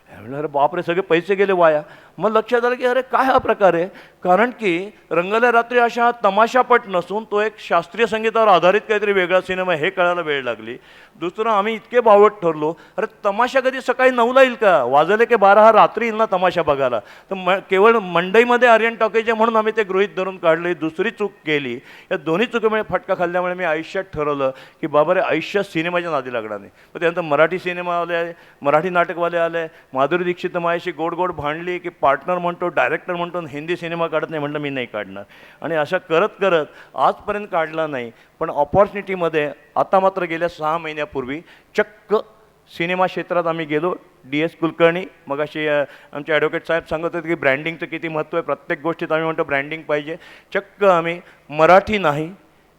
म्हणलं अरे बापरे, सगळे पैसे गेले वाया. मग लक्षात आलं की अरे काय हा प्रकार आहे. कारण की रंगल्या रात्री अशा तमाशापट नसून तो एक शास्त्रीय संगीतावर आधारित काहीतरी वेगळा सिनेमा, हे कळायला वेळ लागली. दुसरं आम्ही इतके बावट ठरलो, अरे तमाशा कधी सकाळी 9ला येईल का? वाजले की 12 हा रात्री येईल ना तमाशा बघायला. तर केवळ मंडईमध्ये आर्यन टॉकीज म्हणून आम्ही ते गृहीत धरून काढले. दुसरी चूक केली. या दोन्ही चुकीमुळे फटका खाल्ल्यामुळे मी आयुष्यात ठरवलं की बाबा रे, आयुष्यात सिनेमाच्या नादी लागणार नाही. पण त्यानंतर मराठी सिनेमावाले, मराठी नाटकवाले आले. माधुरी दीक्षित माझ्याशी गोड गोड भांडली की पार्टनर म्हणतो, डायरेक्टर म्हणतो, हिंदी सिनेमा काढत नाही. म्हटलं मी नाही काढणार. आणि अशा करत करत आजपर्यंत काढला नाही. पण ऑपॉर्च्युनिटीमध्ये आता मात्र गेल्या 6 महिन्यापूर्वी चक्क सिनेमा क्षेत्रात आम्ही गेलो. DS कुलकर्णी मगाशी आमचे ॲडव्होकेट साहेब सांगत होते की ब्रँडिंगचं किती महत्त्व आहे. प्रत्येक गोष्टीत आम्ही म्हणतो ब्रँडिंग पाहिजे. चक्क आम्ही मराठी नाही,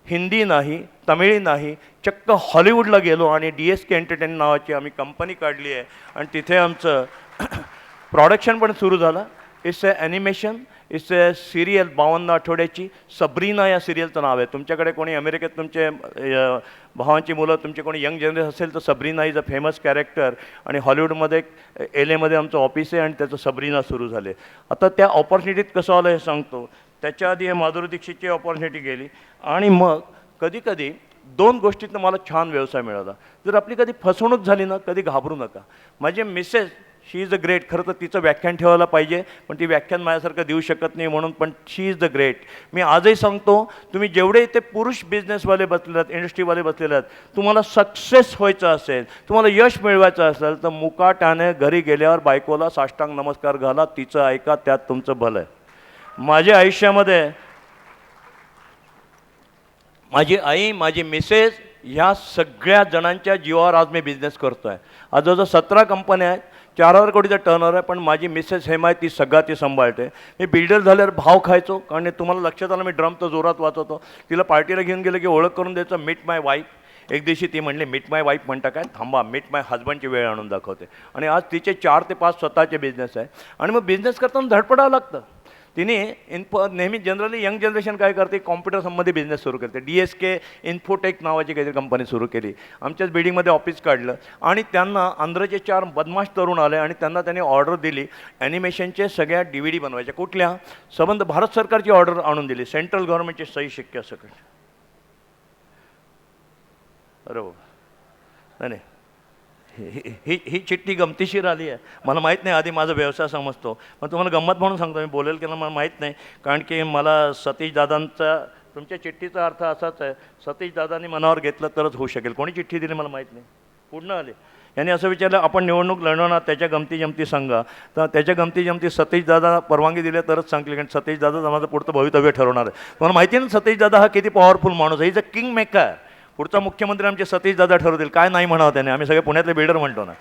हिंदी नाही, तमिळी नाही, चक्क हॉलिवूडला गेलो आणि DSK एंटरटेनमेंट नावाची आम्ही कंपनी काढली आहे. आणि तिथे आमचं प्रोडक्शन पण सुरू झालं. It's a animation, it's a serial 52 आठवड्याची. सबरीना या सिरियलचं नाव आहे. तुमच्याकडे कोणी अमेरिकेत तुमचे भावांची मुलं, तुमचे कोणी यंग जनरेशन असेल तर Sabrina is a famous character. आणि हॉलिवूडमध्ये LA मध्ये आमचं ऑफिस आहे आणि त्याचं सबरीना सुरू झाले. आता त्या ऑपॉर्च्युनिटीत कसं आलं हे सांगतो. त्याच्या आधी हे माधुरी दीक्षितची ऑपॉर्च्युनिटी गेली. आणि मग कधी कधी 2 गोष्टीतनं मला छान व्यवसाय मिळाला. जर आपली कधी फसवणूक झाली ना, कधी घाबरू नका. माझे Mrs, she is the great. खरं तर तिचं व्याख्यान ठेवायला पाहिजे, पण ती व्याख्यान माझ्यासारखं देऊ शकत नाही म्हणून. पण शी इज द ग्रेट. मी आजही सांगतो, तुम्ही जेवढे इथे पुरुष बिझनेसवाले बसलेले आहेत, इंडस्ट्रीवाले बसलेले आहेत, तुम्हाला सक्सेस व्हायचं असेल, तुम्हाला यश मिळवायचं असेल तर मुकाट्याने घरी गेल्यावर बायकोला साष्टांग नमस्कार घाला, तिचं ऐका, त्यात तुमचं भलं आहे. माझ्या आयुष्यामध्ये माझी आई, माझी मिसेस, ह्या सगळ्या जणांच्या जीवावर आज मी बिझनेस करतो आहे. आज जवळजवळ 17 कंपन्या आहेत, 4,000 कोटीचा टर्नओव्हर आहे. पण माझी मिसेस हेमा आहे, ती सगळा ती सांभाळते. मी बिल्डर झाल्यावर भाव खायचो, कारण तुम्हाला लक्षात आलं मी ड्रम तर जोरात वाजवतो. तिला पार्टीला घेऊन गेलं की ओळख करून द्यायचं, मीट माय वाईफ. एक दिवशी ती म्हणली मीट माय वाईफ म्हणता काय, थांबा मीट माय हजबंडची वेळ आणून दाखवते. आणि आज तिचे 4 ते 5 स्वतःचे बिझनेस आहे. आणि मग बिझनेस करताना धडपडावं लागतं. तिने नेहमी जनरली यंग जनरेशन काय करते, कॉम्प्युटर संबंधी बिझनेस सुरू करते. DSK इन्फोटेक नावाची काहीतरी कंपनी सुरू केली. आमच्याच बिल्डिंगमध्ये ऑफिस काढलं. आणि त्यांना आंध्रचे 4 बदमाश तरुण आले आणि त्यांनी ऑर्डर दिली ॲनिमेशनचे सगळ्या DVD बनवायच्या. कुठल्या? संबंध भारत सरकारची ऑर्डर आणून दिली, सेंट्रल गव्हर्नमेंटची सही शिक्के सकट. अरे नाही नाही, ही चिठ्ठी गमतीशीर आली आहे. मला माहीत नाही, आधी माझा व्यवसाय समजतो. मग तुम्हाला गंमत म्हणून सांगतो, मी बोलेल की मला माहीत नाही. कारण की मला सतीश दादांचा, तुमच्या चिठ्ठीचा अर्थ असाच आहे, सतीश दादांनी मनावर घेतलं तरच होऊ शकेल. कोणी चिठ्ठी दिली मला माहीत नाही. पूर्ण आले. यांनी असं विचारलं, आपण निवडणूक लढवणार, त्याच्या गमती जमती सांगा. तर त्याच्या गमती जमती सतीश दादा परवानगी दिली तरच सांगली, कारण सतीश दादा माझं पुढचं भवितव्य ठरवणार आहे. तुम्हाला माहिती आहे ना सतीश दादा हा किती पॉवरफुल माणूस आहे. Is a king maker. पुढचा मुख्यमंत्री आमचे सतीश दादा ठरवतील. काय नाही म्हणावं त्याने, आम्ही सगळे पुण्यातले बिल्डर म्हणतो ना.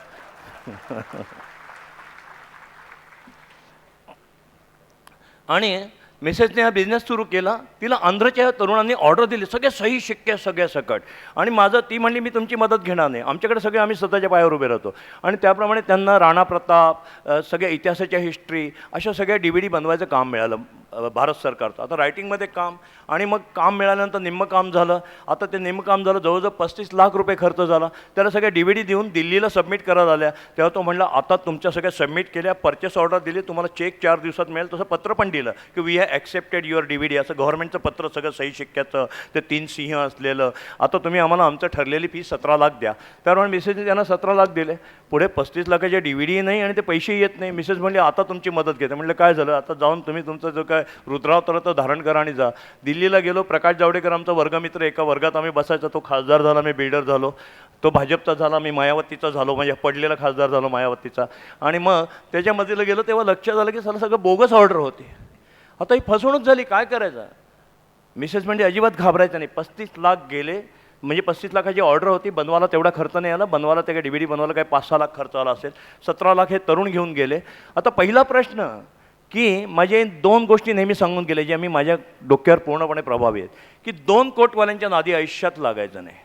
आणि मिसेसने हा बिझनेस सुरू केला. तिला आंध्रच्या तरुणांनी ऑर्डर दिली, सगळे सही शिक्के सगळ्या सकट. आणि माझं, ती म्हणली मी तुमची मदत घेणार नाही, आमच्याकडे सगळे आम्ही स्वतःच्या पायावर उभे राहतो. आणि त्याप्रमाणे त्यांना राणा प्रताप, सगळ्या इतिहासाच्या हिस्ट्री, अशा सगळ्या DVD बनवायचं काम मिळालं. भारत सरकारचं. आता रायटिंगमध्ये काम आणि मग काम मिळाल्यानंतर निम्मं काम झालं. आता ते निम्मं काम झालं, जवळजवळ 35 लाख रुपये खर्च झाला. त्याला सगळ्या DVD देऊन दिल्लीला सबमिट करायला आल्या. तेव्हा तो म्हणला आता तुमच्या सगळ्या सबमिट केल्या, परचेस ऑर्डर दिली, तुम्हाला चेक 4 दिवसात मिळेल. तसं पत्र पण दिलं की we have accepted your DVD असं गव्हर्नमेंटचं पत्र, सगळं सही शिक्क्याचं, ते 3 सिंह असलेलं. आता तुम्ही आम्हाला आमचं ठरलेली फी 17 लाख द्या. त्यामुळे मिसेसने त्यांना 17 लाख दिले. पुढे 35 लाखाच्या DVD नाही आणि ते पैसेही येत नाही. मिसेस म्हणली आता तुमची मदत घेते. म्हटलं काय झालं? आता जाऊन तुम्ही तुमचं जो काय रुद्रावतार तो धारण करा आणि जा. दिल्लीला गेलो. प्रकाश जावडेकर आमचा वर्गमित्र, एका वर्गात आम्ही बसायचा. तो खासदार झाला, मी बिल्डर झालो. तो भाजपचा झाला, मी मायावतीचा झालो, म्हणजे पडलेला खासदार झालो मायावतीचा. आणि मग त्याच्यामध्येला गेलो तेव्हा लक्षात आलं की सगळं बोगस ऑर्डर होती. आता ही फसवणूक झाली, काय करायचं? मिसेस म्हणजे अजिबात घाबरायचं नाही. 35 लाख गेले, म्हणजे 35 लाखाची ऑर्डर होती. बनवायला तेवढा खर्च नाही आला. बनवायला त्या DVD बनवायला काही 5-6 लाख खर्च आला असेल. 17 लाख हे तरुण घेऊन गेले. आता पहिला प्रश्न की माझे 2 गोष्टी नेहमी सांगून गेले ज्या मी माझ्या डोक्यावर पूर्णपणे प्रभावी आहेत, की 2 कोटवाल्यांच्या नादी आयुष्यात लागायचं नाही.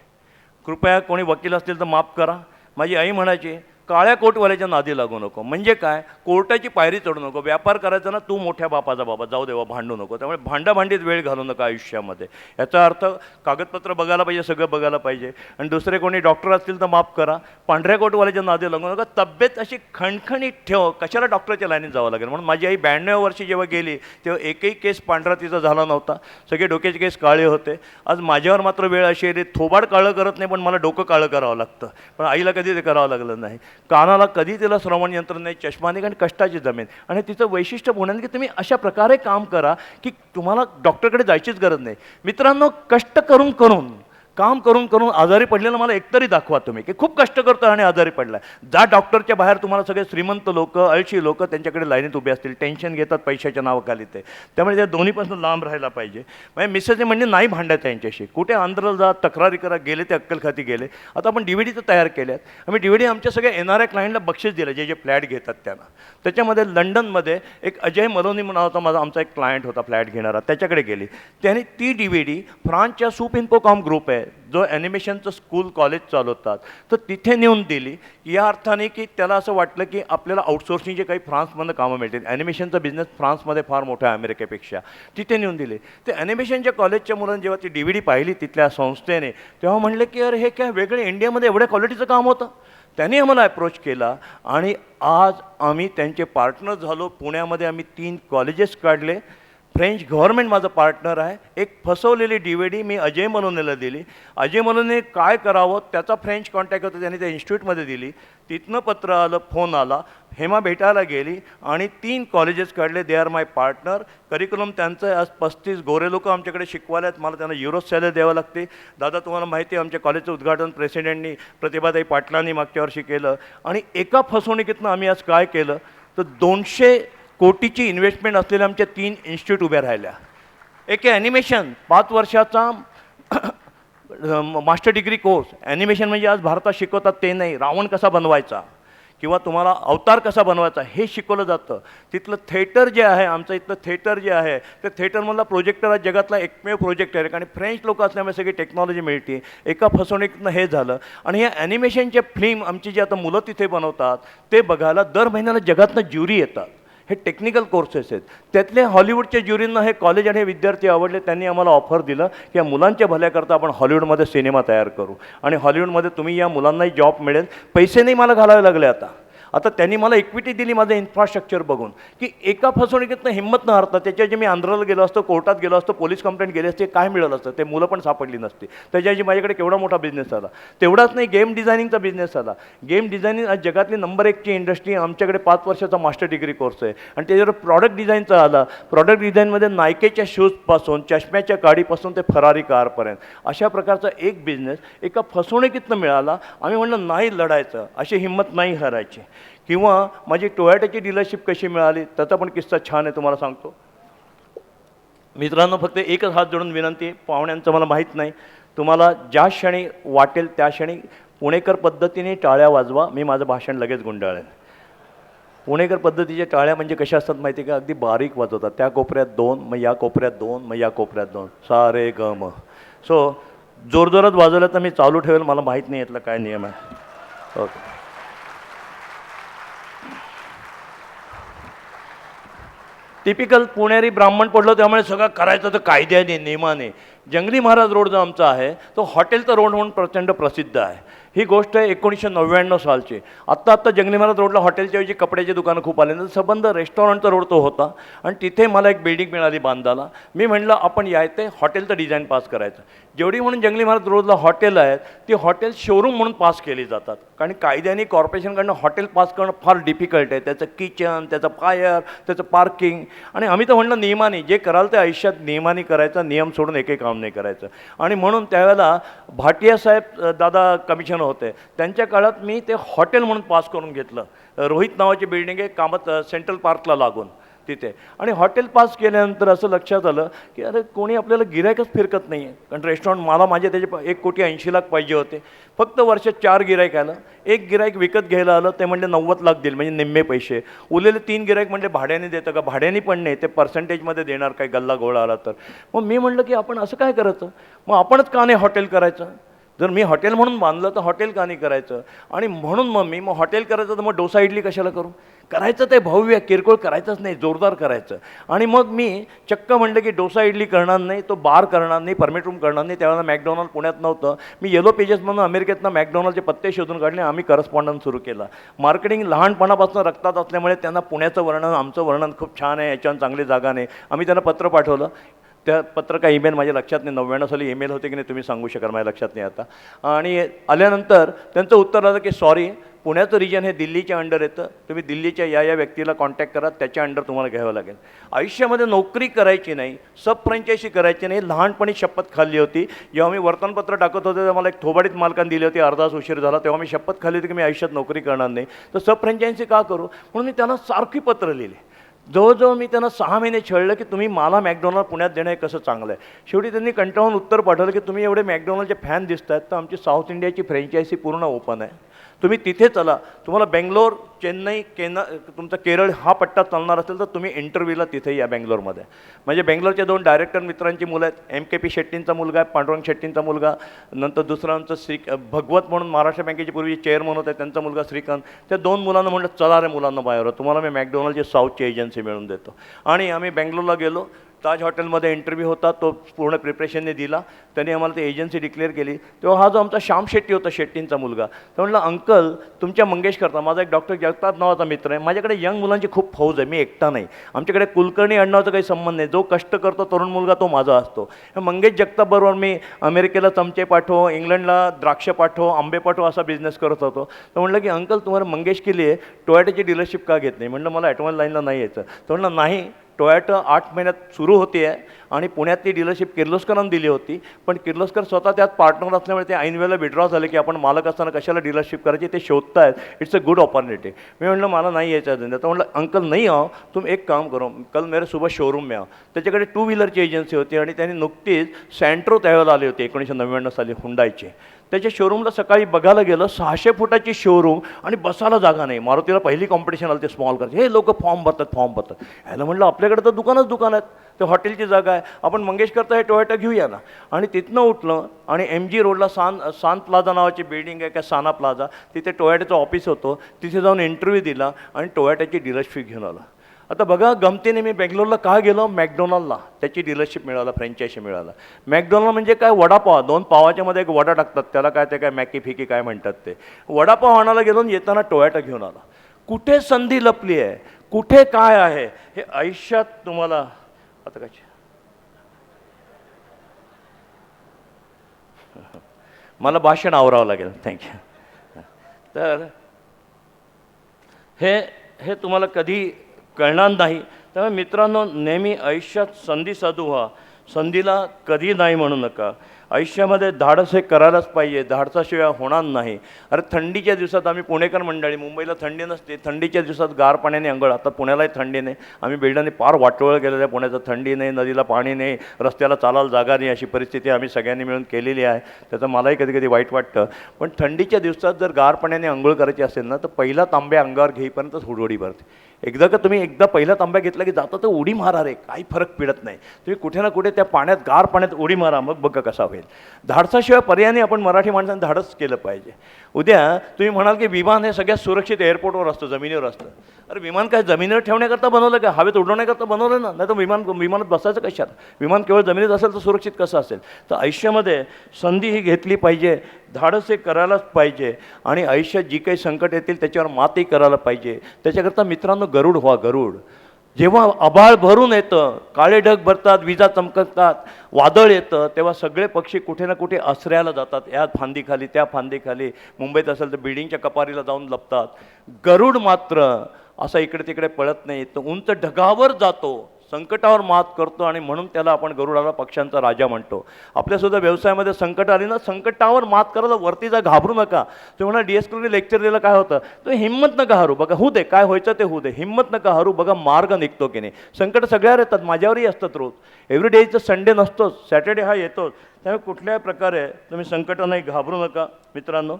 कृपया कोणी वकील असतील तर माफ करा. माझी आई म्हणायची काळ्या कोटवाल्याच्या नादी लागू नको. म्हणजे काय? कोर्टाची पायरी चढू नको. व्यापार करायचा ना, तू मोठ्या बापाचा बाबा, जाऊ देवा, भांडू नको. त्यामुळे भांडाभांडीत वेळ घालू नका आयुष्यामध्ये. याचा अर्थ कागदपत्र बघायला पाहिजे, सगळं बघायला पाहिजे. आणि दुसरे कोणी डॉक्टर असतील तर माफ करा, पांढऱ्या कोटवाल्याच्या नादी लागू नका. तब्येत अशी खणखणीत ठेव, कशाला डॉक्टरच्या लाईनीत जावं लागेल. म्हणून माझी आई 92 वर्षी जेव्हा गेली तेव्हा एकही केस पांढरा तिचा झाला नव्हता. सगळे डोक्याचे केस काळे होते. आज माझ्यावर मात्र वेळ अशी आहे, थोबाड काळं करत नाही पण मला डोकं काळं करावं लागतं. पण आईला कधी ते करावं लागलं नाही. कानाला कधी तिला श्रवण यंत्र नाही, चष्मा नाही, आणि कष्टाची जमीन. आणि तिचं वैशिष्ट्य म्हणून की तुम्ही अशा प्रकारे काम करा की तुम्हाला डॉक्टरकडे जायचीच गरज नाही. मित्रांनो, कष्ट करून करून, काम करून करून आजारी पडलेलं मला एकतरी दाखवा तुम्ही की खूप कष्ट करतो आणि आजारी पडला. जा डॉक्टरच्या बाहेर तुम्हाला सगळे श्रीमंत लोक, अळशी लोक त्यांच्याकडे लाईनीत उभे असतील, टेन्शन घेतात पैशाच्या नावाखाली. ते त्यामुळे त्या दोन्हीपासून लांब राहायला पाहिजे. म्हणजे मिसेसने म्हणजे नाही भांडायचं यांच्याशी. कुठे आंध्रला जा, तक्रारी करा, गेले ते अक्कलखाती गेले. आता आपण DVD तर तयार केल्यात. आम्ही DVD आमच्या सगळ्या येणाऱ्या क्लायंटला बक्षीस दिलं, जे जे फ्लॅट घेतात त्यांना. त्याच्यामध्ये लंडनमध्ये एक अजय मलोनी नावाचा आमचा एक क्लायंट होता फ्लॅट घेणारा, त्याच्याकडे गेली. त्याने ती DVD फ्रान्सच्या सुपिन्फोकॉम ग्रुप आहे जो ॲनिमेशनचं स्कूल कॉलेज चालवतात, तर तिथे नेऊन दिली. या अर्थाने की त्याला असं वाटलं की आपल्याला आउटसोर्सिंगचे काही फ्रान्समधनं कामं मिळतील. ॲनिमेशनचा बिझनेस फ्रान्समध्ये फार मोठा आहे अमेरिकेपेक्षा. तिथे नेऊन दिले. ते ॲनिमेशनच्या कॉलेजच्या मुलांनी जेव्हा ती DVD पाहिली तिथल्या संस्थेने, तेव्हा म्हणले की अरे हे काय वेगळे, इंडियामध्ये एवढ्या क्वालिटीचं काम होतं. त्यांनी आम्हाला अप्रोच केला आणि आज आम्ही त्यांचे पार्टनर झालो. पुण्यामध्ये आम्ही 3 कॉलेजेस काढले. फ्रेंच गव्हर्नमेंट माझं पार्टनर आहे. एक फसवलेली DVD मी अजय मलोनेला दिली. अजय मलोने काय करावं त्याचा फ्रेंच कॉन्टॅक्ट होता, त्यांनी त्या इन्स्टिट्यूटमध्ये दिली. तिथनं पत्र आलं, फोन आला, हेमा भेटायला गेली आणि 3 कॉलेजेस काढले. They are my partner. Curriculum त्यांचं आज 35 गोरे लोक आमच्याकडे शिकवायला आहेत. मला त्यांना युरो सॅलरी द्यावं लागते. दादा तुम्हाला माहिती आहे आमच्या कॉलेजचं उद्घाटन प्रेसिडेंटनी प्रतिभाताई पाटलांनी मागच्या वर्षी केलं. आणि एका फसवणुकीतनं आम्ही आज काय केलं तर 200 कोटीची इन्व्हेस्टमेंट असलेल्या आमच्या 3 इन्स्टिट्यूट उभ्या राहिल्या. एक आहे ॲनिमेशन, 5 वर्षाचा मास्टर डिग्री कोर्स. ॲनिमेशन म्हणजे आज भारतात शिकवतात ते नाही, रावण कसा बनवायचा किंवा तुम्हाला अवतार कसा बनवायचा हे शिकवलं जातं. तिथलं थिएटर जे आहे, आमचं इथलं थिएटर जे आहे, ते थिएटरमधला प्रोजेक्टर हा जगातला एकमेव प्रोजेक्टर आहे. आणि फ्रेंच लोक असल्यामुळे सगळी टेक्नॉलॉजी मिळते. एका फसवणुकीतनं हे झालं. आणि या ॲनिमेशनचे फिल्म आमची जी आता मुलं तिथे बनवतात ते बघायला दर महिन्याला जगातनं ज्युरी येतात. हे टेक्निकल कोर्सेस आहेत. त्यातले हॉलिवूडच्या ज्युरींना हे कॉलेज आणि हे विद्यार्थी आवडले. त्यांनी आम्हाला ऑफर दिलं की या मुलांच्या भल्याकरता आपण हॉलिवूडमध्ये सिनेमा तयार करू आणि हॉलिवूडमध्ये तुम्ही या मुलांनाही जॉब मिळेल. पैसे नाही मला घालावे लागले. आता त्यांनी मला इक्विटी दिली माझं इन्फ्रास्ट्रक्चर बघून की एका फसवणुकीतनं हिंमत न हरता. त्याच्याऐवजी मी आंध्राला गेलो असतो, कोर्टात गेलो असतो, पोलीस कंप्लेंट गेली असते, काय मिळालं असतं? ते मुलं पण सापडली नसती. त्याच्याऐवजी माझ्याकडे केवढा मोठा बिझनेस आला. तेवढाच नाही, गेम डिझायनिंगचा बिझनेस आला. गेम डिझायनिंग आज जगातली नंबर 1ची इंडस्ट्री. आमच्याकडे 5 वर्षाचा मास्टर डिग्री कोर्स आहे. आणि त्याच्यावर प्रॉडक्ट डिझाईनचा आला. प्रॉडक्ट डिझाईनमध्ये नायकेच्या शूजपासून, चष्म्याच्या गाडीपासून ते फरारी कारपर्यंत अशा प्रकारचा एक बिझनेस एका फसवणुकीतनं मिळाला. आम्ही म्हणलं नाही लढायचं, अशी हिंमत नाही हरायची. किंवा माझी टोयोटाची डीलरशिप कशी मिळाली त्याचा पण किस्सा छान आहे, तुम्हाला सांगतो. मित्रांनो, फक्त एकच हात जोडून विनंती आहे, पाहुण्यांचं मला माहीत नाही, तुम्हाला ज्या क्षणी वाटेल त्या क्षणी पुणेकर पद्धतीने टाळ्या वाजवा. मी माझं भाषण लगेच गुंडाळेन. पुणेकर पद्धतीच्या टाळ्या म्हणजे कशा असतात माहिती आहे का? अगदी बारीक वाजवतात. त्या कोपऱ्यात 2, मग या कोपऱ्यात 2, मग या कोपऱ्यात 2, सारे ग म. सो जोरजोरात वाजवलं तर मी चालू ठेवेल. मला माहीत नाही यातला काय नियम आहे. ओके. टिपिकल पुणेरी ब्राह्मण पडलो, त्यामुळे सगळं करायचं तर कायद्याने नियमाने. जंगली महाराज रोड जो आमचा आहे तो हॉटेलचा रोड म्हणून प्रचंड प्रसिद्ध आहे. ही गोष्ट आहे 1999 सालची. आत्ता जंगली महाराज रोडला हॉटेलच्या ऐवजी कपड्याची दुकानं खूप आले, तर संबंध रेस्टॉरंटचा रोड तो होता. आणि तिथे मला एक बिल्डिंग मिळाली बांधायला. मी म्हटलं आपण यायचे हॉटेलचं डिझाईन पास करायचं. जेवढी म्हणून जंगली महाराज रोडला हॉटेल आहेत ती हॉटेल शोरूम म्हणून पास केली जातात, कारण कायद्याने कॉर्पोरेशनकडनं हॉटेल पास करणं फार डिफिकल्ट आहे. त्याचं किचन, त्याचं फायर, त्याचं पार्किंग. आणि आम्ही तर म्हटलं नियमाने जे कराल ते आयुष्यात नियमाने करायचं, नियम सोडून एकही काम नाही करायचं. आणि म्हणून त्यावेळेला भाटिया साहेब दादा कमिशनर होते, त्यांच्या काळात मी ते हॉटेल म्हणून पास करून घेतलं. रोहित नावाची बिल्डिंग आहे कामत सेंट्रल पार्कला लागून तिथे. आणि हॉटेल पास केल्यानंतर असं लक्षात आलं की अरे कोणी आपल्याला गिरायकच फिरकत नाही आहे, कारण रेस्टॉरंट मला माझे त्याचे 1,80,00,000 पाहिजे होते. फक्त वर्षात 4 गिरायक आलं. एक गिरायक विकत घ्यायला आलं, ते म्हणले 90 लाख देईल, म्हणजे निम्मे पैसे. उरलेले 3 गिरायक म्हणले भाड्याने देतं का? भाड्याने पण नाही, ते पर्सेंटेजमध्ये देणार, काही गल्ला गोळा आला तर. मग मी म्हटलं की आपण असं काय करायचं, मग आपणच का नाही हॉटेल करायचं? जर मी हॉटेल म्हणून बांधलं तर हॉटेल का नाही करायचं? आणि म्हणून मग हॉटेल करायचं तर मग डोसा इडली कशाला करू? करायचं ते भव्य, किरकोळ करायचंच नाही, जोरदार करायचं. आणि मग मी चक्क म्हटलं की डोसा इडली करणार नाही, तो बार करणार नाही, परमिट रूम करणार नाही. त्यावेळेला मॅकडॉनल्ड पुण्यात नव्हतं. मी येलो पेजेस म्हणून अमेरिकेतनं मॅकडॉनल्डचे पत्ते शोधून काढले. आम्ही करस्पॉन्डन्स सुरू केला. मार्केटिंग लहानपणापासून रक्तात असल्यामुळे त्यांना पुण्याचं वर्णन, आमचं वर्णन खूप छान आहे, याच्यावर चांगली जागा नाही. आम्ही त्यांना पत्र पाठवलं. त्या पत्र का ईमेल माझ्या लक्षात नाही, 99 साली ईमेल होते की नाही तुम्ही सांगू शकाल, माझ्या लक्षात नाही आता. आणि आल्यानंतर त्यांचं उत्तर आलं की सॉरी, पुण्याचं रिजन हे दिल्लीच्या अंडर येतं, तुम्ही दिल्लीच्या या व्यक्तीला कॉन्टॅक्ट करा, त्याच्या अंडर तुम्हाला घ्यावं लागेल. आयुष्यामध्ये नोकरी करायची नाही, सब फ्रँचायझी करायची नाही. लहानपणी शपथ खाल्ली होती. जेव्हा मी वर्तमानपत्र टाकत होते तेव्हा मला एक थोबाडीत मालकाने दिली होती, अर्धा तास उशीर झाला, तेव्हा मी शपथ खाल्ली होती की मी आयुष्यात नोकरी करणार नाही. तर सब फ्रँचायझी का करू म्हणून मी त्यांना सारखी पत्र लिहिली. जवळजवळ मी त्यांना 6 महिने छळलं की तुम्ही मला मॅकडॉनल्ड पुण्यात देणं हे कसं चांगलं आहे. शेवटी त्यांनी कंटाळून उत्तर पाठवलं की तुम्ही एवढे मॅकडॉनल्डचे फॅन दिसत आहेत, तर आमची साऊथ इंडियाची फ्रँचायझी पूर्ण ओपन आहे, तुम्ही तिथे चला. तुम्हाला बेंगलोर, चेन्नई, तुमचा केरळ हा पट्टा चालणार असेल तर तुम्ही इंटरव्ह्यूला तिथे या बेंगलोरमध्ये. म्हणजे बेंगलोरच्या 2 डायरेक्टर मित्रांची मुलं आहेत. MKP शेट्टींचा मुलगा आहे, पांडुरंग शेट्टींचा मुलगा. नंतर दुसरा आमचं भगवत म्हणून महाराष्ट्र बँकेची पूर्वी चेअरमन होते, त्यांचा मुलगा श्रीकांत. त्या 2 मुलांना म्हटलं चला रे मुलांना बाहेर, तुम्हाला मी मॅकडॉनल्डची साऊथची एजन्सी मिळवून देतो. आणि आम्ही बेंगलोरला गेलो. ताज हॉटेलमध्ये इंटरव्ह्यू होता, तो पूर्ण प्रिपरेशनने दिला. त्यांनी आम्हाला ती एजन्सी डिक्लेअर केली. तेव्हा हा जो आमचा श्याम शेट्टी होता, शेट्टींचा मुलगा, तो म्हटलं अंकल तुमच्या मंगेशकरता, माझा एक डॉक्टर जगताप नावाचा मित्र आहे, माझ्याकडे यंग मुलांची खूप फौज आहे, मी एकटा नाही, आमच्याकडे कुलकर्णी आडनावाचा काही संबंध नाही, जो कष्ट करतो तरुण मुलगा तो माझा असतो. मंगेश जगतापबरोबर मी अमेरिकेला चमचे पाठव, इंग्लंडला द्राक्ष पाठव, आंबे पाठव असा बिझनेस करत होतो. तर म्हटलं की अंकल तुम्हाला मंगेश केली आहे, टोयोटाची डीलरशिप का घेत नाही? म्हटलं मला ॲटोमोबाईल लाईनला नाही यायचं. तो म्हटलं नाही, टोयोटा 8 महिन्यात सुरू होती आहे आणि पुण्यातली डीलरशिप किर्लोस्करांना दिली होती, पण किर्लोस्कर स्वतः त्यात पार्टनर असल्यामुळे ते ऐन वेळेला विड्रॉ झाले की आपण मालक असताना कशाला डीलरशिप करायची ते शोधतायत. It's a good opportunity. मी म्हटलं मला नाही यायचं धंदा. तर म्हटलं अंकल नाही आओ, तुम एक काम करो, कल मेरे सुबह शोरूम में आओ. त्याच्याकडे 2 व्हीलरची एजन्सी होती आणि त्यांनी नुकतीच सँट्रो त्यावेळेला आली होती 1999 साली, हुंडाईची. त्याच्या शोरूमला सकाळी बघायला गेलं, 600 फुटाची शोरूम आणि बसायला जागा नाही. मारुतीला पहिली कॉम्पिटिशन आलं ते स्मॉल कार, हे लोक फॉर्म भरतात. ह्याला म्हटलं आपल्याकडे तर दुकान आहेत, ते हॉटेलची जागा आहे, आपण मंगेशकरता हे टोयोटा घेऊया ना. आणि तिथनं उठलं आणि MG रोडला सान प्लाझा नावाची बिल्डिंग आहे, काय साना प्लाझा, तिथे टोयोटाचं ऑफिस होतं. तिथे जाऊन इंटरव्ह्यू दिला आणि टोयोटाची डीलरशिप घेऊन आला. आता बघा गमतीने मी बेंगलोरला का गेलो, मॅकडॉनल्डला त्याची डीलरशिप मिळाला, फ्रँचायझी मिळाला. मॅकडॉनल्ड म्हणजे काय, वडापाव, 2 पावाच्या मध्ये एक वडा टाकतात, त्याला काय ते काय मॅकी फिकी काय म्हणतात ते. वडापाव आणायला गेलो, येताना टोयोटा घेऊन आला. कुठे संधी लपली आहे, कुठे काय आहे हे आयुष्यात तुम्हाला आता काय. मला भाषण आवरावं लागेल, थँक्यू. तर हे तुम्हाला कधी कळणार नाही. त्यामुळे मित्रांनो, नेहमी आयुष्यात संधी साधू व्हा, संधीला कधी नाही म्हणू नका. आयुष्यामध्ये धाडस हे करायलाच पाहिजे, धाडसाशिवाय होणार नाही. अरे थंडीच्या दिवसात आम्ही पुणेकर मंडळी, मुंबईला थंडी नसते, थंडीच्या दिवसात गार पाण्याने अंघोळ. आता पुण्यालाही थंडी नाही, आम्ही बिल्डाने फार वाटोळं केलेलं आहे पुण्याचं. थंडी नाही, नदीला पाणी नाही, रस्त्याला चालायला जागा नाही, अशी परिस्थिती आम्ही सगळ्यांनी मिळून केलेली आहे. त्याचं मलाही कधी कधी वाईट वाटतं. पण थंडीच्या दिवसात जर गार पाण्याने अंघोळ करायची असेल ना, तर पहिला तांब्या अंगावर घेईपर्यंत हुडहुडी भरते. एकदा पहिला तांब्या घेतला की जाता तर उडी मारा रे, काही फरक पडत नाही. तुम्ही कुठे ना कुठे त्या पाण्यात, गार पाण्यात उडी मारा, मग बघा कसा होईल. होईल. धाडसाशिवाय पर्यायाने आपण मराठी माणसांनी धाडस केलं पाहिजे. उद्या तुम्ही म्हणाल की विमान हे सगळ्यात सुरक्षित एअरपोर्टवर असतं, जमिनीवर असतं. अरे विमान काय जमिनीवर ठेवण्याकरता बनवलं का? हवेत उडवण्याकरता बनवलं ना, नाही तर विमानात बसायचं कशात? विमान केवळ जमिनीत असेल तर सुरक्षित कसं असेल? तर आयुष्यामध्ये संधी ही घेतली पाहिजे, धाडस हे करायलाच पाहिजे आणि आयुष्यात जी काही संकट येतील त्याच्यावर मातही करायला पाहिजे. त्याच्याकरता मित्रांनो गरुड व्हा, गरुड. जेव्हा आभाळ भरून येतं, काळे ढग भरतात, विजा चमकतात, वादळ येतं, तेव्हा सगळे पक्षी कुठे ना कुठे आश्रयाला जातात. या फांदीखाली त्या फांदीखाली, मुंबईत असेल तर बिल्डिंगच्या कपारीला जाऊन लपतात. गरुड मात्र असा इकडे तिकडे पळत नाही, तो उंच ढगावर जातो, संकटावर मात करतो आणि म्हणून त्याला आपण गरुडाला पक्ष्यांचा राजा म्हणतो. आपल्यासुद्धा व्यवसायामध्ये संकट आली ना, संकटावर मात करायला वरती जा, घाबरू नका. तुम्ही म्हणा डी एस केने लेक्चर दिलं काय होतं, तो हिंमत नका हरू, बघा होऊ दे, काय व्हायचं ते होऊ दे, हिंमत नका हरू, बघा मार्ग निघतो की नाही. संकट सगळ्यावर येतात, माझ्यावरही असतात रोज. एव्हरी डेचं संडे नसतोच, सॅटर्डे हा येतोच. त्यामुळे कुठल्याही प्रकारे तुम्ही संकटांनाही घाबरू नका. मित्रांनो,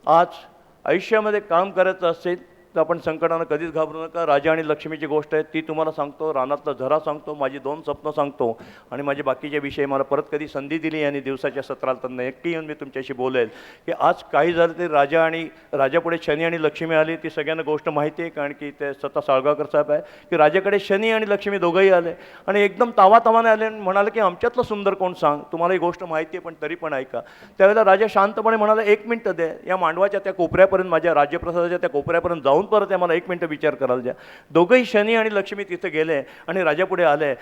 आज आयुष्यामध्ये काम करायचं असेल तर आपण संकटानं कधीच घाबरू नका. राजा आणि लक्ष्मीची गोष्ट आहे ती तुम्हाला सांगतो, रानातला झरा सांगतो, माझी 2 स्वप्न सांगतो आणि माझे बाकीचे विषय. मला परत कधी संधी दिली आणि दिवसाच्या सत्राला तर नक्की येऊन मी तुमच्याशी बोलेल की आज काही झालं तरी राजा आणि राजापुढे शनी आणि लक्ष्मी आली. ती सगळ्यांना गोष्ट माहिती आहे, कारण की ते स्वतः साळगावकर साहेब आहे की राजाकडे शनी आणि लक्ष्मी दोघंही आले आणि एकदम तावातावाने आले आणि म्हणाले की आमच्यातलं सुंदर कोण सांग, तुम्हाला ही गोष्ट माहिती आहे पण तरी पण ऐका. त्यावेळेला राजा शांतपणे म्हणाला, 1 मिनिट दे, या मांडवाच्या त्या कोपऱ्यापर्यंत, माझ्या राज्यप्रसादाच्या त्या कोपऱ्यापर्यंत जाऊन परत आहे, मला 1 मिनिट विचार करायला द्या. दोघंही शनी आणि लक्ष्मी तिथे गेले आणि राजापुढे आले.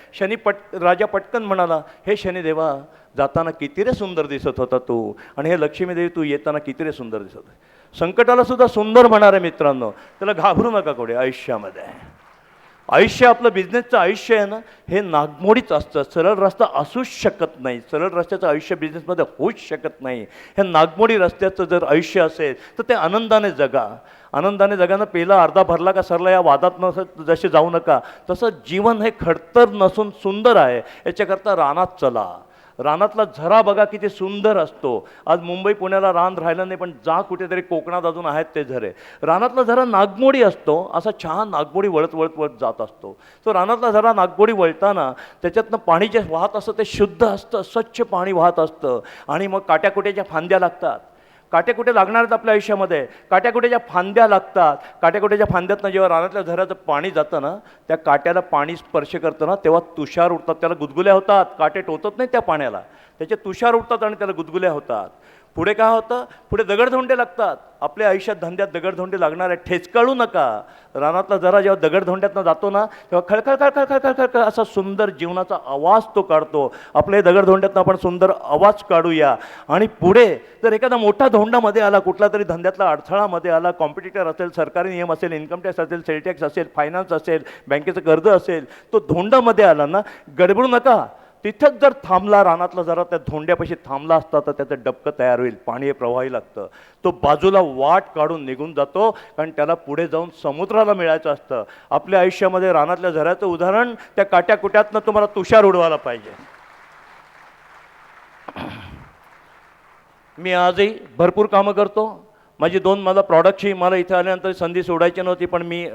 राजा पटकन म्हणाला, हे शनिदेवा, जाताना किती रे सुंदर दिसत होता तू, आणि हे लक्ष्मीदेवी तू येताना किती रे सुंदर दिसत आहे. संकटाला सुद्धा सुंदर म्हणणार आहे मित्रांनो, त्याला घाबरू नका कोणी. आयुष्यामध्ये आयुष्य आपलं बिझनेसचं आयुष्य आहे ना, हे नागमोडीच असतं, सरळ रस्ता असूच शकत नाही. सरळ रस्त्याचं आयुष्य बिझनेसमध्ये होऊच शकत नाही. हे नागमोडी रस्त्याचं जर आयुष्य असेल तर ते आनंदाने जगा. आनंदाने जगानं पेला अर्धा भरला का सरला या वादात जसे जाऊ नका. तसं जीवन हे खडतर नसून सुंदर आहे. याच्याकरता रानात चला. रानातला झरा बघा किती सुंदर असतो. आज मुंबई पुण्याला रान राहिलं नाही, पण जा कुठेतरी कोकणात अजून आहेत ते झरे. रानातला झरा नागमोडी असतो, असा छान नागमोडी वळत वळत वळत जात असतो. तो रानातला झरा नागमोडी वळताना त्याच्यातनं पाणी जे वाहत असतं ते शुद्ध असतं, स्वच्छ पाणी वाहत असतं. आणि मग काट्याकुट्याच्या फांद्या लागतात. काटेकुटे लागणार आहेत आपल्या आयुष्यामध्ये, काट्याकुट्याच्या फांद्या लागतात. काट्याकुट्याच्या फांद्यातनं जेव्हा रानातल्या झऱ्याचं पाणी जातं ना, त्या काट्याला पाणी स्पर्श करतं ना, तेव्हा तुषार उठतात, त्याला गुदगुल्या होतात. काटे टोचत नाही त्या पाण्याला, त्याचे तुषार उठतात आणि त्याला गुदगुल्या होतात. पुढे काय होतं, पुढे दगडधोंडे लागतात. आपल्या आयुष्यात धंद्यात दगडधोंडे लागणार आहे, ठेचकाळू नका. रानातला जरा जेव्हा दगडधोंड्यातनं जातो ना, तेव्हा खळखळ खळखळ खळखळ खळखळ असा सुंदर जीवनाचा आवाज तो काढतो. आपल्या दगडधोंड्यातनं आपण सुंदर आवाज काढूया. आणि पुढे जर एखादा मोठा धोंडामध्ये आला, कुठला तरी धंद्यातला अडथळामध्ये आला, कॉम्पिटिटर असेल, सरकारी नियम असेल, इन्कम टॅक्स असेल, सेल टॅक्स असेल, फायनान्स असेल, बँकेचं कर्ज असेल, तो धोंडामध्ये आला ना, गडबडू नका. तिथंच जर थांबला, रानातला जरा त्या धोंड्यापाशी थांबला असता तर त्याचं डबकं तयार होईल, पाणी हे प्रवाही लागतं. तो बाजूला वाट काढून निघून जातो, कारण त्याला पुढे जाऊन समुद्राला मिळायचं असतं. आपल्या आयुष्यामध्ये रानातल्या झऱ्याचं उदाहरण, त्या काट्याकुट्यातनं तुम्हाला तुषार उडवायला पाहिजे. मी आजही भरपूर कामं करतो. माझी 2 मला प्रॉडक्टची मला इथे आल्यानंतर संधी सोडायची नव्हती, पण मी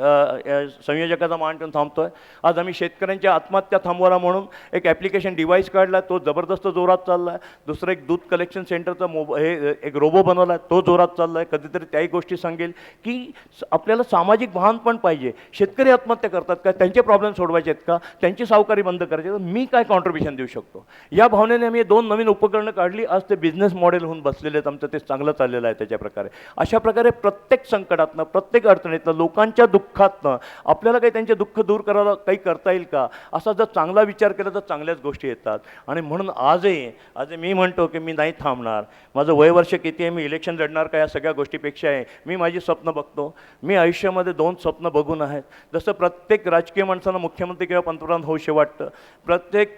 संयोजकाचा मान ठेवून थांबतो आहे. आज आम्ही शेतकऱ्यांच्या आत्महत्या थांबवायला म्हणून एक ॲप्लिकेशन डिव्हाइस काढला, तो जबरदस्त जोरात चालला आहे. दुसरं एक दूध कलेक्शन सेंटरचं हे एक रोबो बनवला आहे, तो जोरात चालला आहे. कधीतरी त्याही गोष्टी सांगेल की आपल्याला सामाजिक भान पण पाहिजे. शेतकरी आत्महत्या करतात का, त्यांचे प्रॉब्लेम सोडवायचे आहेत का, त्यांची सावकारी बंद करायची, तर मी काय कॉन्ट्रीब्युशन देऊ शकतो. या भावनेने आम्ही 2 नवीन उपकरणं काढली. आज ते बिझनेस मॉडेल होऊन बसलेले आहेत. आमचं ते चांगलं चाललेलं आहे. त्याच्या प्रकारे अशा प्रकारे प्रत्येक संकटातनं, प्रत्येक अडचणीतनं, लोकांच्या दुःखातनं आपल्याला काही त्यांचे दुःख दूर करायला काही करता येईल का, असा जर चांगला विचार केला तर चांगल्याच गोष्टी येतात. आणि म्हणून आजही मी म्हणतो की मी नाही थांबणार. माझं वय वर्ष किती आहे, मी इलेक्शन लढणार का, या सगळ्या गोष्टीपेक्षा आहे मी माझी स्वप्न बघतो. मी आयुष्यामध्ये 2 स्वप्न बघून आहेत. जसं प्रत्येक राजकीय माणसाला मुख्यमंत्री किंवा पंतप्रधान होऊशे वाटतं, प्रत्येक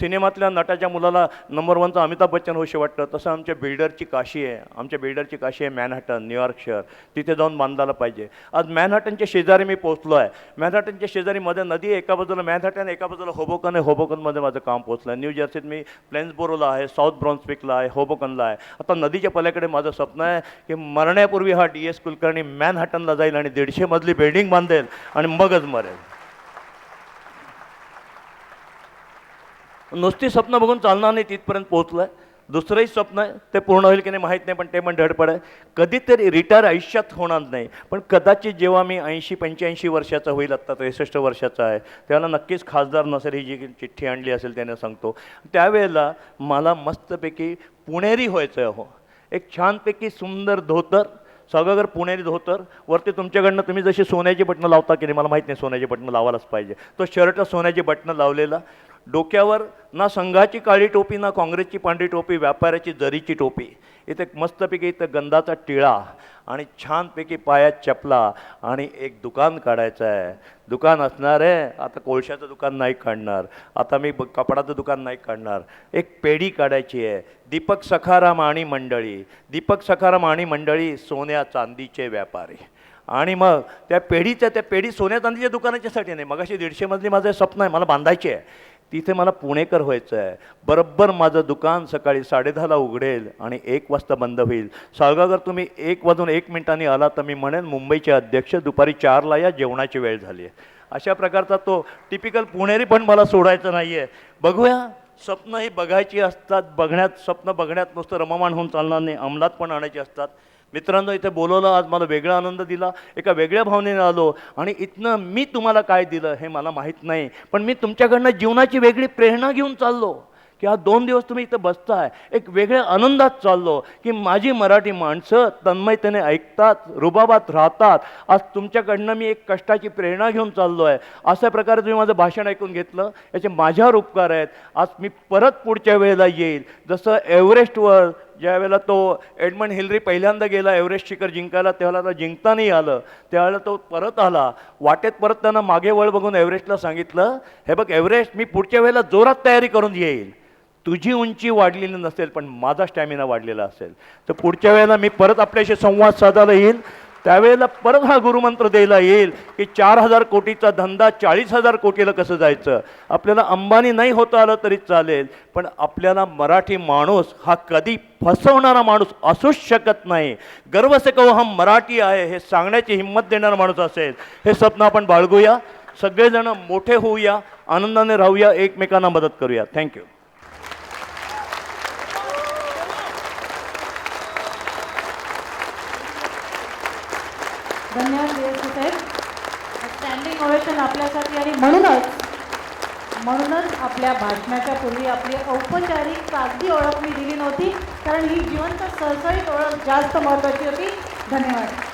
सिनेमातल्या नटाच्या मुलाला नंबर 1चा अमिताभ बच्चन होऊशे वाटतं, तसं आमच्या बिल्डरची काशी आहे. आमच्या बिल्डरची काशी आहे मॅनहॅटन, न्यूयॉर्क शहर. तिथे जाऊन बांधायला पाहिजे. आज मॅनहॅटनच्या शेजारी मी पोहोचलो आहे. मॅनहॅटनच्या शेजारी मध्ये नदी आहे, एका बाजूला मॅनहॅटन, एका बाजूला होबोकन आहे. होबोकनमध्ये माझं काम पोहोचलं आहे. न्यू जर्सीत मी प्लेन्सबोरोला आहे, साऊथ ब्रॉन्सविकला आहे, होबोकनला आहे. आता नदीच्या पल्याकडे माझं स्वप्न आहे की मरण्यापूर्वी हा DS कुलकर्णी मॅनहॅटनला जाईल आणि 150 मजली बिल्डिंग बांधेल आणि मगच मरेल. नुसती स्वप्न बघून चालणार नाही, तिथपर्यंत पोहोचलं आहे. दुसरंही स्वप्न आहे, ते पूर्ण होईल की नाही माहीत नाही, पण ते पण धडपड आहे. कधीतरी रिटायर आयुष्यात होणार नाही, पण कदाचित जेव्हा मी 80-85 वर्षाचा होईल, आत्ता 63 वर्षाचा आहे, त्यावेळेला नक्कीच खासदार नसेल ही जी चिठ्ठी आणली असेल त्याने सांगतो, त्यावेळेला मला मस्तपैकी पुणेरी व्हायचं आहे. हो, एक छानपैकी सुंदर धोतर, सगळं पुणेरी धोतर, वरती तुमच्याकडनं तुम्ही जशी सोन्याची बटणं लावता की नाही मला माहीत नाही, सोन्याची बटणं लावायलाच पाहिजे, तो शर्ट सोन्याची बटणं लावलेला, डोक्यावर ना संघाची काळी टोपी ना काँग्रेसची पांढरी टोपी, व्यापाऱ्याची जरीची टोपी, इथे मस्तपैकी इथं गंधाचा टिळा आणि छानपैकी पायात चपला, आणि एक दुकान काढायचं आहे. दुकान असणार आहे, आता कोळशाचं दुकान नाही काढणार, आता मी कपडाचं दुकान नाही काढणार, एक पेढी काढायची आहे. दीपक सखाराम आणि मंडळी, दीपक सखाराम आणि मंडळी सोन्या चांदीचे व्यापारी. आणि मग त्या पेढी सोन्या चांदीच्या दुकानाच्यासाठी नाही, मग अशी 150 मजली माझं स्वप्न आहे, मला बांधायची आहे. तिथे मला पुणेकर व्हायचं आहे. बरोबर माझं दुकान सकाळी 10:30ला उघडेल आणि 1 वाजता बंद होईल. साळगावकर तुम्ही 1:01 आला तर मी म्हणेन मुंबईचे अध्यक्ष दुपारी 4ला या, जेवणाची वेळ झाली आहे. अशा प्रकारचा तो टिपिकल पुणेरी पण मला सोडायचं नाही आहे. बघूया, स्वप्न ही बघायची असतात, स्वप्न बघण्यात नुसतं रममाण होऊन चालणार नाही, अंमलात पण आणायची असतात. मित्रांनो, इथे बोलवलं, आज मला वेगळा आनंद दिला, एका वेगळ्या भावनेने आलो, आणि इथनं मी तुम्हाला काय दिलं हे मला माहीत नाही, पण मी तुमच्याकडनं जीवनाची वेगळी प्रेरणा घेऊन चाललो की आज 2 दिवस तुम्ही इथं बसताय, एक वेगळ्या आनंदात चाललो की माझी मराठी माणसं तन्मयतेने ऐकतात, रुबाबात राहतात. आज तुमच्याकडनं मी एक कष्टाची प्रेरणा घेऊन चाललो आहे. अशा प्रकारे तुम्ही माझं भाषण ऐकून घेतलं, याचे माझ्यावर उपकार आहेत. आज मी परत पुढच्या वेळेला येईल. जसं एव्हरेस्टवर ज्या वेळेला तो एडमंड हिलरी पहिल्यांदा गेला एव्हरेस्ट शिखर जिंकायला, त्यावेळेला तो जिंकता नाही आलं, त्यावेळेला तो परत आला. वाटेत परत त्यानं मागे वळ बघून एव्हरेस्टला सांगितलं, हे बघ एव्हरेस्ट, मी पुढच्या वेळेला जोरात तयारी करून येईल. तुझी उंची वाढलेली नसेल, पण माझा स्टॅमिना वाढलेला असेल, तर पुढच्या वेळेला मी परत आपल्याशी संवाद साधायला येईल. त्यावेळेला परत हा गुरुमंत्र द्यायला येईल की 4,000 कोटीचा धंदा 40,000 कोटीला कसं जायचं. आपल्याला अंबानी नाही होता आलं तरी चालेल, पण आपल्याला मराठी माणूस हा कधी फसवणारा माणूस असूच शकत नाही. गर्व से कहो हम मराठी आहे हे सांगण्याची हिंमत देणारा माणूस असेल. हे स्वप्न आपण बाळगूया, सगळेजण मोठे होऊया, आनंदाने राहूया, एकमेकांना मदत करूया. थँक्यू. धन्यवाद DSP साहेब. स्टँडिंग ओवेशन आपल्यासाठी. आणि म्हणूनच आपल्या भाषणाच्या पूर्वी आपली औपचारिक कागदी ओळख मी दिली नव्हती, कारण ही जिवंत सळसळीत ओळख जास्त महत्त्वाची होती. धन्यवाद.